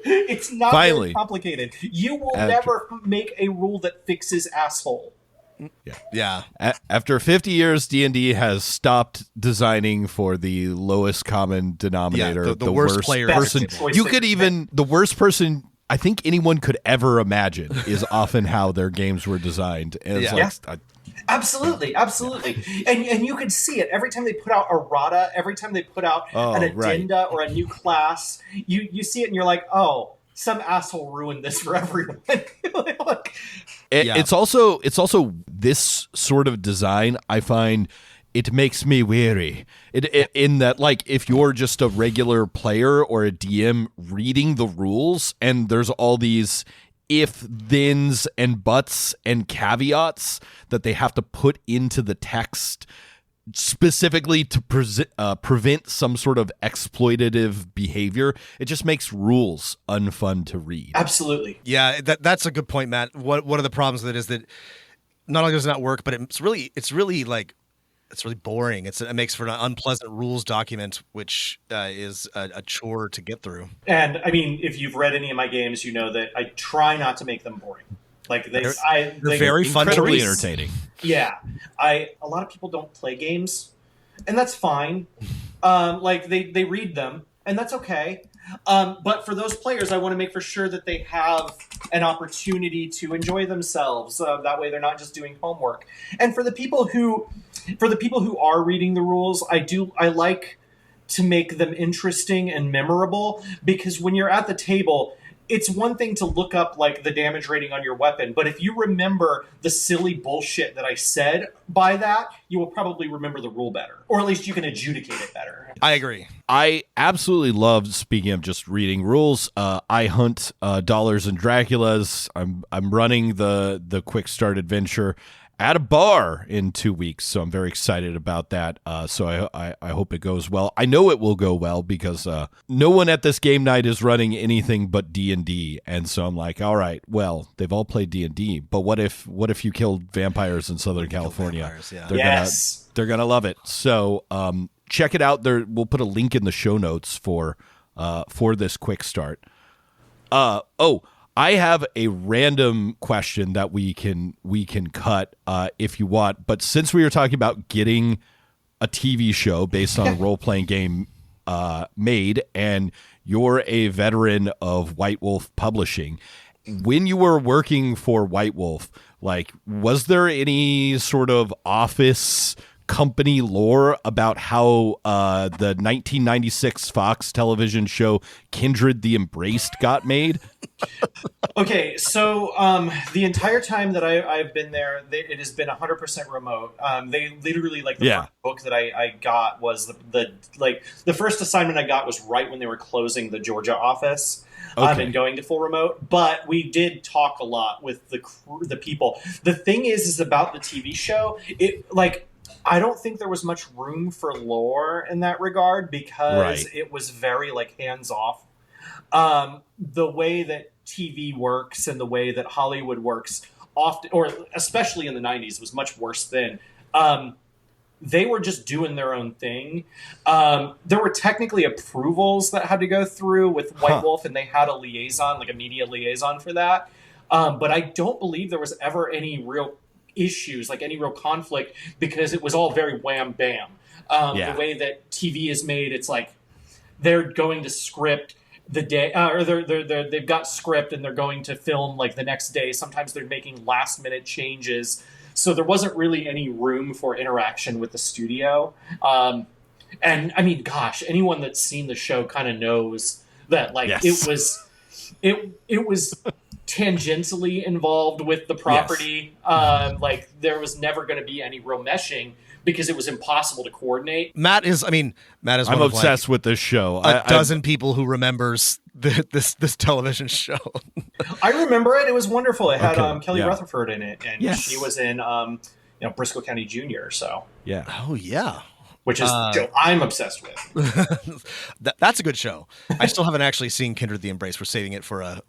it's not very complicated. You will never make a rule that fixes asshole. Yeah. After 50 years, D&D has stopped designing for the lowest common denominator. The worst player person. You could even the worst person I think anyone could ever imagine is often how their games were designed. And it's absolutely. And you could see it every time they put out errata, every time they put out an addenda or a new class. You see it and you're like, oh, some asshole ruined this for everyone. It's also this sort of design I find it makes me weary. In that, like, if you're just a regular player or a DM reading the rules, and there's all these if, thens, and buts and caveats that they have to put into the text specifically to prevent some sort of exploitative behavior, it just makes rules unfun to read. Absolutely. Yeah, that's a good point, Matt. One of the problems with it is that not only does it not work, but it's really boring. It makes for an unpleasant rules document, which is a chore to get through. And I mean, if you've read any of my games, you know that I try not to make them boring. Like they're very fun to read. Entertaining. Yeah, a lot of people don't play games, and that's fine. Like they read them, and that's okay. But for those players, I want to make for sure that they have an opportunity to enjoy themselves. That way, they're not just doing homework. And for the people who are reading the rules, I like to make them interesting and memorable, because when you're at the table, it's one thing to look up like the damage rating on your weapon, but if you remember the silly bullshit that I said by that, you will probably remember the rule better, or at least you can adjudicate it better. I agree. I absolutely love, speaking of just reading rules, iHunt Dollars and Draculas. I'm running the quick start adventure at a bar in 2 weeks, so I'm very excited about that. So I hope it goes well. I know it will go well because no one at this game night is running anything but D&D, and so I'm like, all right, well, they've all played D&D, but what if you killed vampires in Southern California? Vampires, yeah. They're gonna love it. So check it out. We'll put a link in the show notes for this quick start. I have a random question that we can cut if you want, but since we were talking about getting a TV show based on a role-playing game made, and you're a veteran of White Wolf Publishing, when you were working for White Wolf, like, was there any sort of office company lore about how the 1996 Fox television show Kindred the Embraced got made? Okay, so the entire time that I've been there, it has been 100% remote. They literally, like, the first book that I got was the first assignment I got was right when they were closing the Georgia office. And going to full remote, but we did talk a lot with the people. The thing is about the TV show, I don't think there was much room for lore in that regard, because it was very, like, hands-off. The way that TV works and the way that Hollywood works often, or especially in the 90s, was much worse then. They were just doing their own thing. There were technically approvals that had to go through with White Wolf, and they had a liaison, like a media liaison for that. But I don't believe there was ever any real issues, like any real conflict, because it was all very wham bam. The way that TV is made, it's like they're going to script the day, or they've got script and they're going to film like the next day. Sometimes they're making last minute changes, so there wasn't really any room for interaction with the studio. And I mean, gosh, anyone that's seen the show kind of knows that, like, it was tangentially involved with the property. Like, there was never going to be any real meshing because it was impossible to coordinate. Matt is one I'm of, obsessed with this show. A dozen people who remembers this television show. I remember it. It was wonderful. It had Kelly Rutherford in it, and Yes. she was in Briscoe County Junior. So Oh yeah. Which is the show I'm obsessed with. That's a good show. I still haven't actually seen Kindred the Embrace. We're saving it for a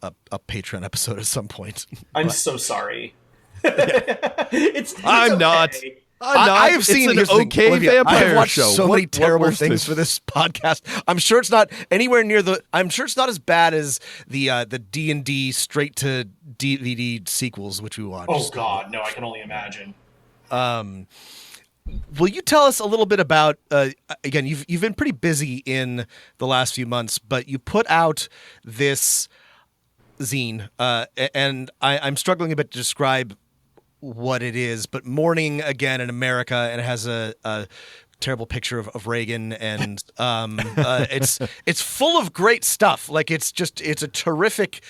Patreon episode at some point. I'm so sorry. I'm not. I have seen an okay Olivia, vampire I have watched show. so many terrible worse things for this podcast. I'm sure it's not anywhere near I'm sure it's not as bad as the D&D straight to DVD sequels, which we watched. Oh God, no! I can only imagine. Will you tell us a little bit about? Again, you've been pretty busy in the last few months, but you put out this zine, and I'm struggling a bit to describe what it is, but Morning Again in America, and it has a terrible picture of Reagan, and it's full of great stuff. Like, it's a terrific,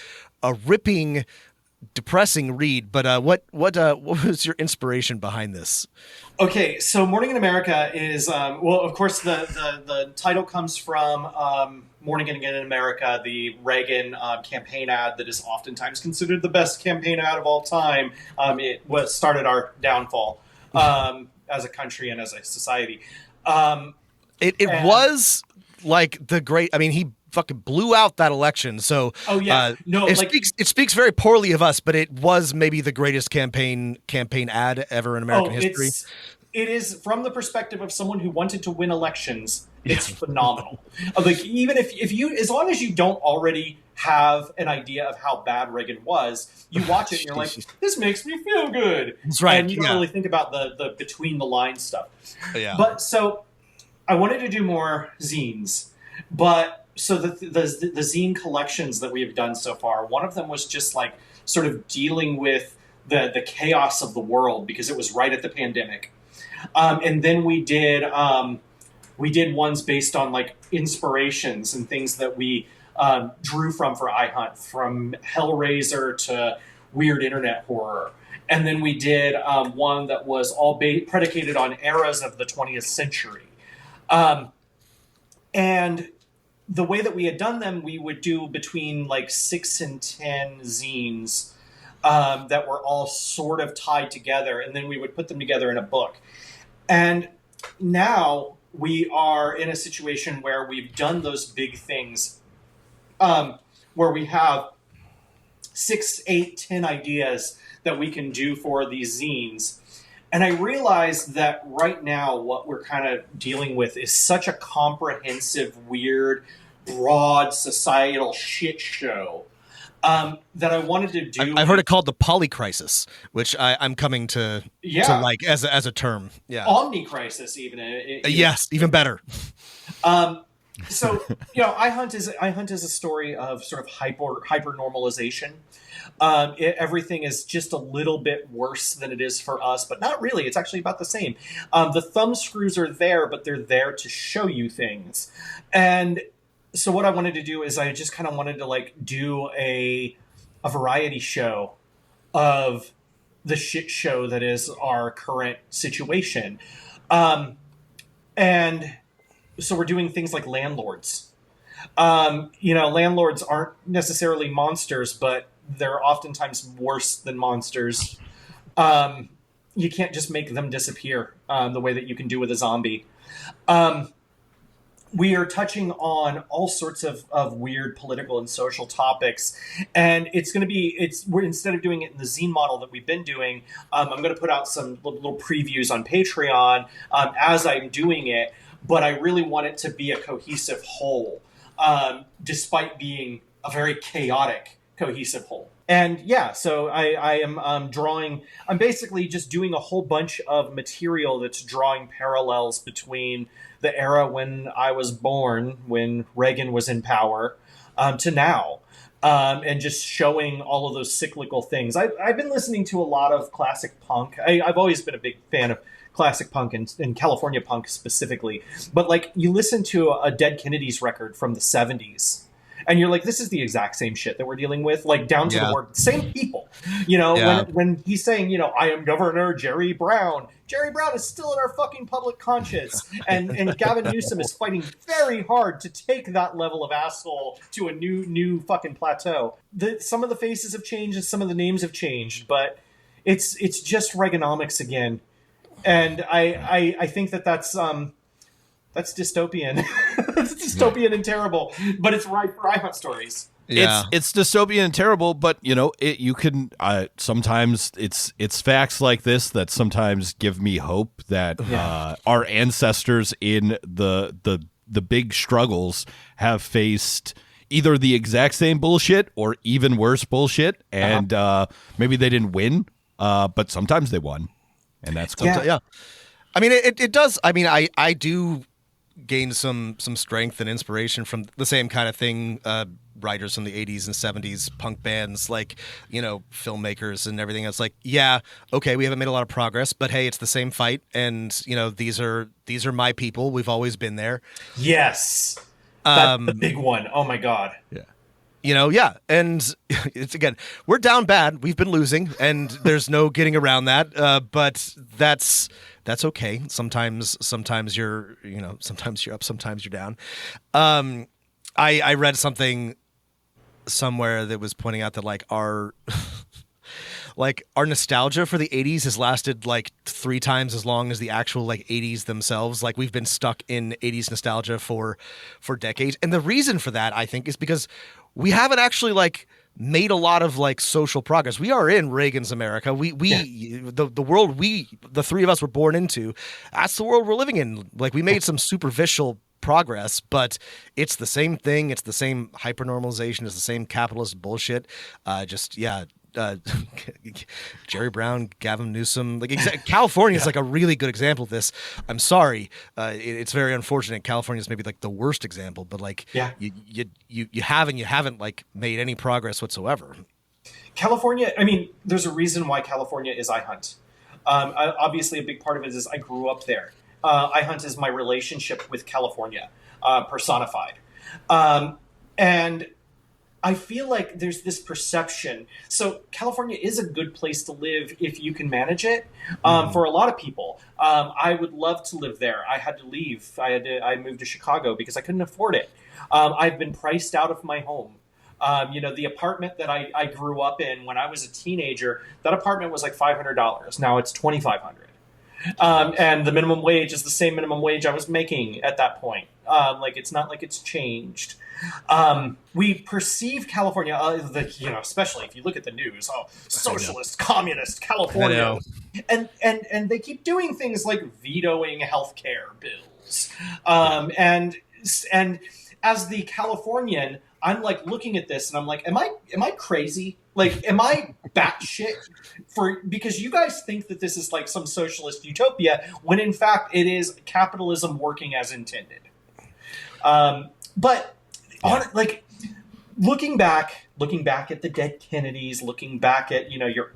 ripping depressing read. But what was your inspiration behind this? Okay, so Morning in America is well, of course, the title comes from Morning in America, the Reagan campaign ad that is oftentimes considered the best campaign ad of all time. It was started our downfall as a country and as a society. It was like the great. I mean, he fucking blew out that election. So oh yeah, it speaks very poorly of us, but it was maybe the greatest campaign ad ever in American history. It is from the perspective of someone who wanted to win elections. It's phenomenal. Like even if you, as long as you don't already have an idea of how bad Reagan was, you watch it and you're like, this makes me feel good. That's right. And you don't really think about the between the lines stuff. Yeah. But so I wanted to do more zines, but so the zine collections that we have done so far, one of them was just like sort of dealing with the chaos of the world because it was right at the pandemic. And then we did ones based on like inspirations and things that we drew from for iHunt, from Hellraiser to weird internet horror. And then we did one that was all predicated on eras of the 20th century. And the way that we had done them, we would do between like 6 and 10 zines that were all sort of tied together, and then we would put them together in a book. And now we are in a situation where we've done those big things, where we have 6, 8, 10 ideas that we can do for these zines. And I realize that right now what we're kind of dealing with is such a comprehensive, weird, broad societal shit show that I wanted to do. I've heard it called the polycrisis, which I'm coming to like as a term. Yeah, omnicrisis even. Yes, even better. So iHunt is a story of sort of hyper normalization. Everything is just a little bit worse than it is for us, but not really. It's actually about the same. The thumb screws are there, but they're there to show you things. And so what I wanted to do is I just kind of wanted to like do a variety show of the shit show that is our current situation. And so we're doing things like landlords. Landlords aren't necessarily monsters, but they're oftentimes worse than monsters. You can't just make them disappear the way that you can do with a zombie. We are touching on all sorts of weird political and social topics, and it's going to be we're instead of doing it in the zine model that we've been doing, I'm going to put out some little previews on Patreon as I'm doing it. But I really want it to be a cohesive whole, despite being a very chaotic cohesive whole. And yeah, so I am drawing. I'm basically just doing a whole bunch of material that's drawing parallels between the era when I was born, when Reagan was in power, to now, and just showing all of those cyclical things. I've been listening to a lot of classic punk. I've always been a big fan of classic punk and California punk specifically. But like you listen to a Dead Kennedys record from the 70s. And you're like, this is the exact same shit that we're dealing with, like down to the word, same people. When he's saying, I am Governor Jerry Brown. Jerry Brown is still in our fucking public conscience. And Gavin Newsom is fighting very hard to take that level of asshole to a new fucking plateau. Some of the faces have changed and some of the names have changed, but it's just Reaganomics again. And I think that's dystopian. It's dystopian and terrible, but it's right for iHunt stories. Yeah. It's dystopian and terrible, but you can sometimes it's facts like this that sometimes give me hope that our ancestors in the big struggles have faced either the exact same bullshit or even worse bullshit, and maybe they didn't win, but sometimes they won, and that's cool. Yeah. I mean, it does. I mean, I do gain some strength and inspiration from the same kind of thing. Writers from the 80s and 70s, punk bands, like, filmmakers and everything. It's like, okay, we haven't made a lot of progress, but hey, it's the same fight, and these are my people. We've always been there. Yes, that's the big one. Oh my god. Yeah. And it's, again, we're down bad. We've been losing, and there's no getting around that. But that's okay. Sometimes you're, sometimes you're up, sometimes you're down. I read something somewhere that was pointing out that like our nostalgia for the 80s has lasted like 3 times as long as the actual like 80s themselves. Like we've been stuck in 80s nostalgia for decades. And the reason for that, I think, is because we haven't actually like made a lot of like social progress. We are in Reagan's America. The world the three of us were born into, that's the world we're living in. Like we made some superficial progress, but it's the same thing. It's the same hypernormalization. It's the same capitalist bullshit. Jerry Brown, Gavin Newsom, California is like a really good example of this. I'm sorry, it's very unfortunate. California is maybe like the worst example, but like you haven't like made any progress whatsoever. California, I mean, there's a reason why California is iHunt. Obviously, a big part of it is I grew up there. iHunt is my relationship with California personified, and I feel like there's this perception. So California is a good place to live if you can manage it. For a lot of people, I would love to live there. I had to leave. I moved to Chicago because I couldn't afford it. I've been priced out of my home. The apartment that I grew up in when I was a teenager, that apartment was like $500. Now it's $2,500. And the minimum wage is the same minimum wage I was making at that point. It's not like it's changed. We perceive California, especially if you look at the news, socialist, communist California, and they keep doing things like vetoing healthcare bills. And as the Californian, I'm like looking at this and I'm like, am I crazy? Like, am I batshit because you guys think that this is like some socialist utopia when in fact it is capitalism working as intended. Looking back at the dead Kennedys, looking back at, your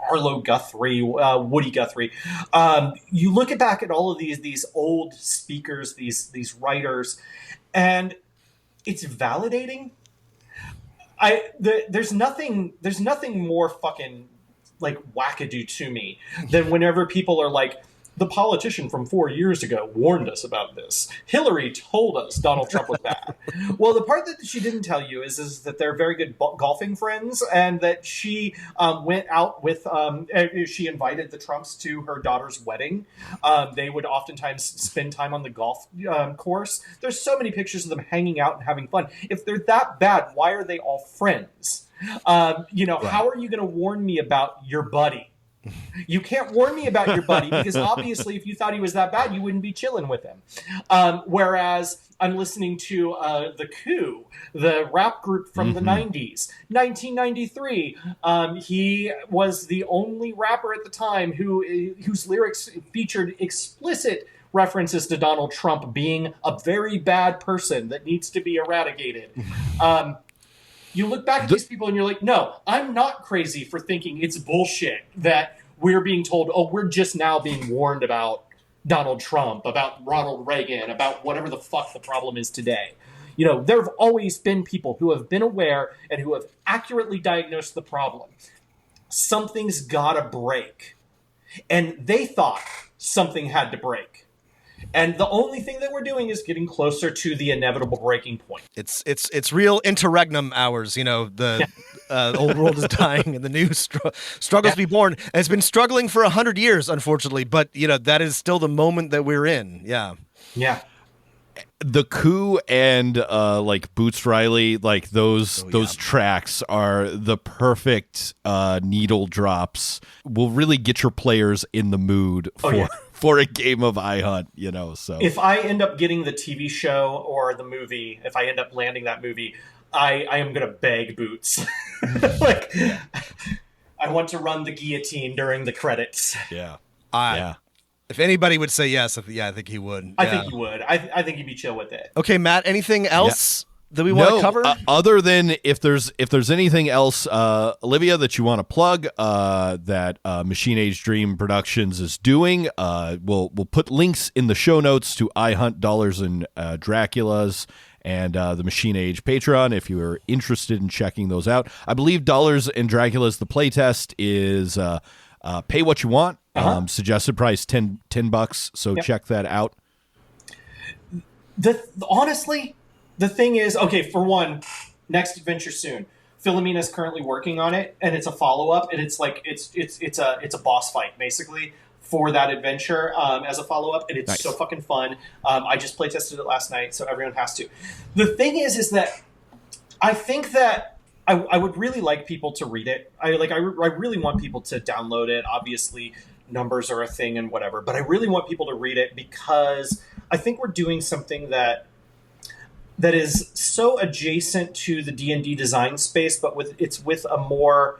Arlo Guthrie, Woody Guthrie, you look back at all of these old speakers, these writers, and it's validating. There's nothing more fucking like wackadoo to me than whenever people are like, the politician from 4 years ago warned us about this. Hillary told us Donald Trump was bad. Well, the part that she didn't tell you is that they're very good golfing friends, and that she went out with, she invited the Trumps to her daughter's wedding. They would oftentimes spend time on the golf course. There's so many pictures of them hanging out and having fun. If they're that bad, why are they all friends? How are you going to warn me about your buddy? You can't warn me about your buddy because obviously if you thought he was that bad, you wouldn't be chilling with him. Whereas I'm listening to The Coup, the rap group from the 90s. 1993, he was the only rapper at the time whose lyrics featured explicit references to Donald Trump being a very bad person that needs to be eradicated. You look back at these people and you're like, no, I'm not crazy for thinking it's bullshit that we're being told, we're just now being warned about Donald Trump, about Ronald Reagan, about whatever the fuck the problem is today. There have always been people who have been aware and who have accurately diagnosed the problem. Something's gotta break. And they thought something had to break. And the only thing that we're doing is getting closer to the inevitable breaking point. It's real interregnum hours. The old world is dying and the new struggles to be born. And it's been struggling for 100 years, unfortunately. But that is still the moment that we're in. Yeah. Yeah. The Coup and Boots Riley, like those tracks are the perfect needle drops. Will really get your players in the mood for a game of iHunt, so. If I end up getting the TV show or the movie, if I end up landing that movie, I am going to beg Boots. I want to run the guillotine during the credits. Yeah. If anybody would say yes, I think he would. I think he would. I think he'd be chill with it. Okay, Matt, anything else that we want to cover? Other than if there's anything else, Olivia, that you want to plug that Machine Age Dream Productions is doing, we'll put links in the show notes to iHunt Dollars and Draculas and the Machine Age Patreon if you are interested in checking those out. I believe Dollars and Draculas, the playtest, is pay what you want. Suggested price $10, so check that out. Honestly, the thing is, okay, for one, next adventure soon. Philomena is currently working on it, and it's a follow-up, and it's like it's a boss fight basically for that adventure as a follow-up, and it's so fucking fun. I just play tested it last night, so everyone has to. The thing is that I think that I would really like people to read it. I really want people to download it. Obviously, numbers are a thing and whatever, but I really want people to read it because I think we're doing something that is so adjacent to the D&D design space, but with a more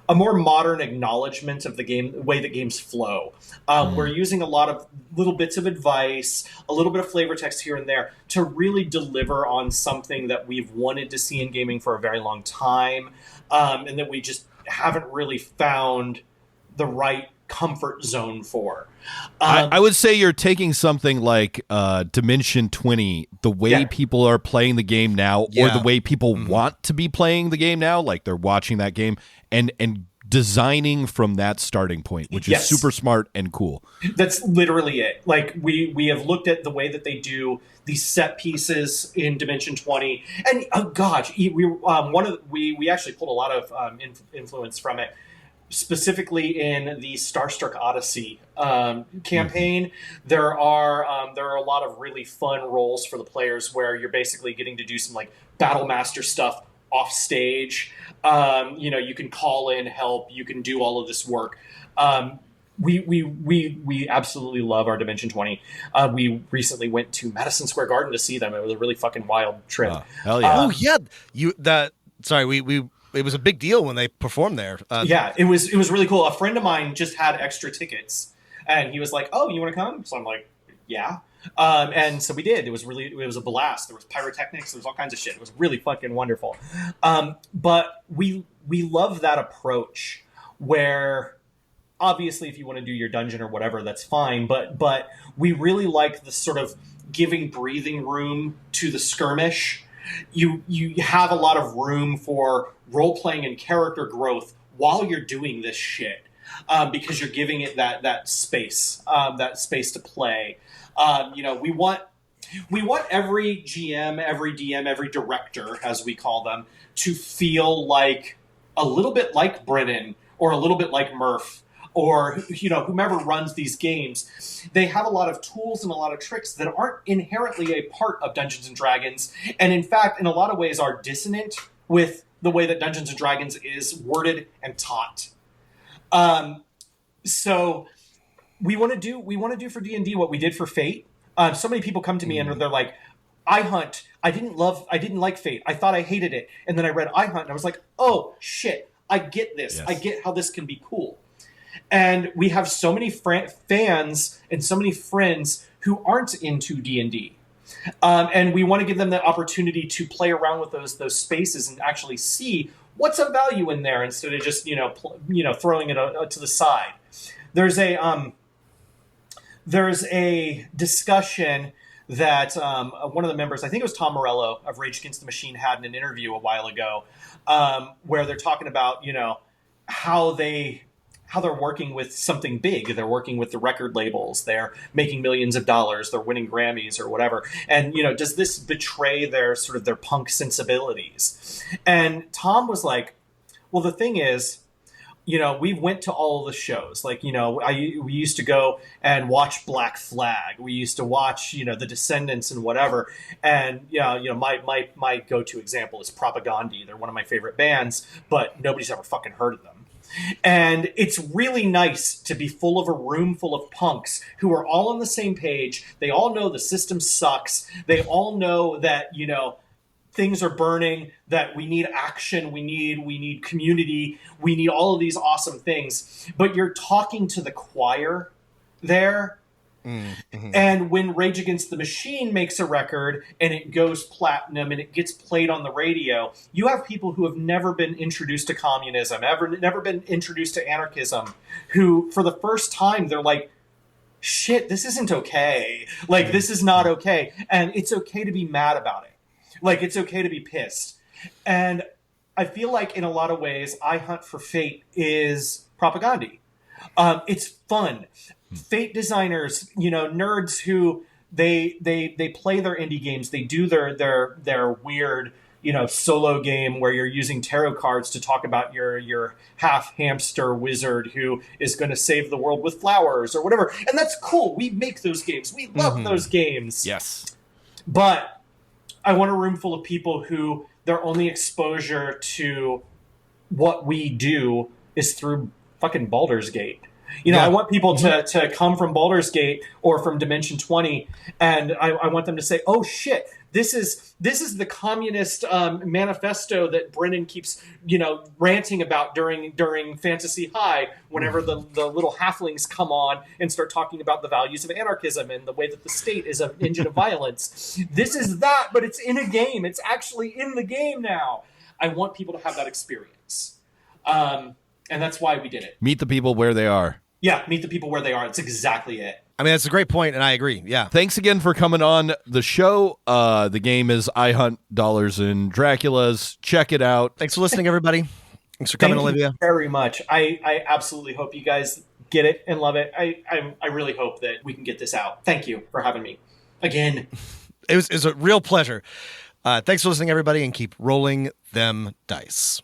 modern acknowledgement of the game, the way that games flow. We're using a lot of little bits of advice, a little bit of flavor text here and there to really deliver on something that we've wanted to see in gaming for a very long time, and that we just haven't really found the right comfort zone for. I would say you're taking something like Dimension 20, the way people are playing the game now, or the way people want to be playing the game now, like they're watching that game, and designing from that starting point, which is super smart and cool. That's literally it. Like we have looked at the way that they do these set pieces in Dimension 20, and we actually pulled a lot of influence from it. Specifically in the Starstruck Odyssey campaign, there are a lot of really fun roles for the players where you're basically getting to do some like battle master stuff off stage. You can call in help. You can do all of this work. We absolutely love our Dimension 20. We recently went to Madison Square Garden to see them. It was a really fucking wild trip. Hell yeah! It was a big deal when they performed there. It was really cool. A friend of mine just had extra tickets, and he was like, "Oh, you want to come?" So I'm like, "Yeah." And so we did. It was a blast. There was pyrotechnics. There was all kinds of shit. It was really fucking wonderful. But we love that approach where, obviously, if you want to do your dungeon or whatever, that's fine. But we really like the sort of giving breathing room to the skirmish. You have a lot of room for role-playing and character growth while you're doing this shit, because you're giving it that space to play. We want every GM, every DM, every director, as we call them, to feel like a little bit like Brennan or a little bit like Murph, or whomever runs these games. They have a lot of tools and a lot of tricks that aren't inherently a part of Dungeons and Dragons, and in fact, in a lot of ways, are dissonant with the way that Dungeons and Dragons is worded and taught. So we want to do for D&D what we did for Fate. So many people come to me and they're like, iHunt, I didn't like Fate. I thought I hated it, and then I read iHunt and I was like, oh shit, I get this. Yes. I get how this can be cool. And we have so many fans and so many friends who aren't into D&D. And we want to give them the opportunity to play around with those spaces and actually see what's of value in there instead of just throwing it to the side. There's a discussion that one of the members, I think it was Tom Morello of Rage Against the Machine, had in an interview a while ago, where they're talking about how they're working with something big. They're working with the record labels. They're making millions of dollars. They're winning Grammys or whatever. And, does this betray their punk sensibilities? And Tom was like, well, the thing is, we went to all of the shows. Like, we used to go and watch Black Flag. We used to watch, the Descendants and whatever. And, my go-to example is Propagandhi. They're one of my favorite bands, but nobody's ever fucking heard of them. And it's really nice to be full of a room full of punks who are all on the same page. They all know the system sucks. They all know that, things are burning, that we need action, we need community, we need all of these awesome things. But you're talking to the choir there. Mm-hmm. And when Rage Against the Machine makes a record and it goes platinum and it gets played on the radio, you have people who have never been introduced to communism, never been introduced to anarchism, who for the first time they're like, shit, this isn't okay. Like, this is not okay. And it's okay to be mad about it. Like, it's okay to be pissed. And I feel like in a lot of ways, iHunt for Fate is propaganda. It's fun. Fate designers, nerds who they play their indie games. They do their weird, solo game where you're using tarot cards to talk about your half hamster wizard who is going to save the world with flowers or whatever. And that's cool. We make those games. We love those games. Yes. But I want a room full of people who their only exposure to what we do is through fucking Baldur's Gate. I want people to come from Baldur's Gate or from Dimension 20, and I want them to say, "Oh shit, this is the communist manifesto that Brennan keeps ranting about during Fantasy High whenever the little halflings come on and start talking about the values of anarchism and the way that the state is an engine of violence. This is that, but it's in a game. It's actually in the game now." I want people to have that experience. And that's why we did it. Meet the people where they are. Yeah, meet the people where they are. That's exactly it. I mean, that's a great point, and I agree. Yeah. Thanks again for coming on the show. The game is iHunt Dollars and Draculas. Check it out. Thanks for listening, everybody. Thanks for coming, Olivia. Thank you very much. I absolutely hope you guys get it and love it. I really hope that we can get this out. Thank you for having me again. It was a real pleasure. Thanks for listening, everybody, and keep rolling them dice.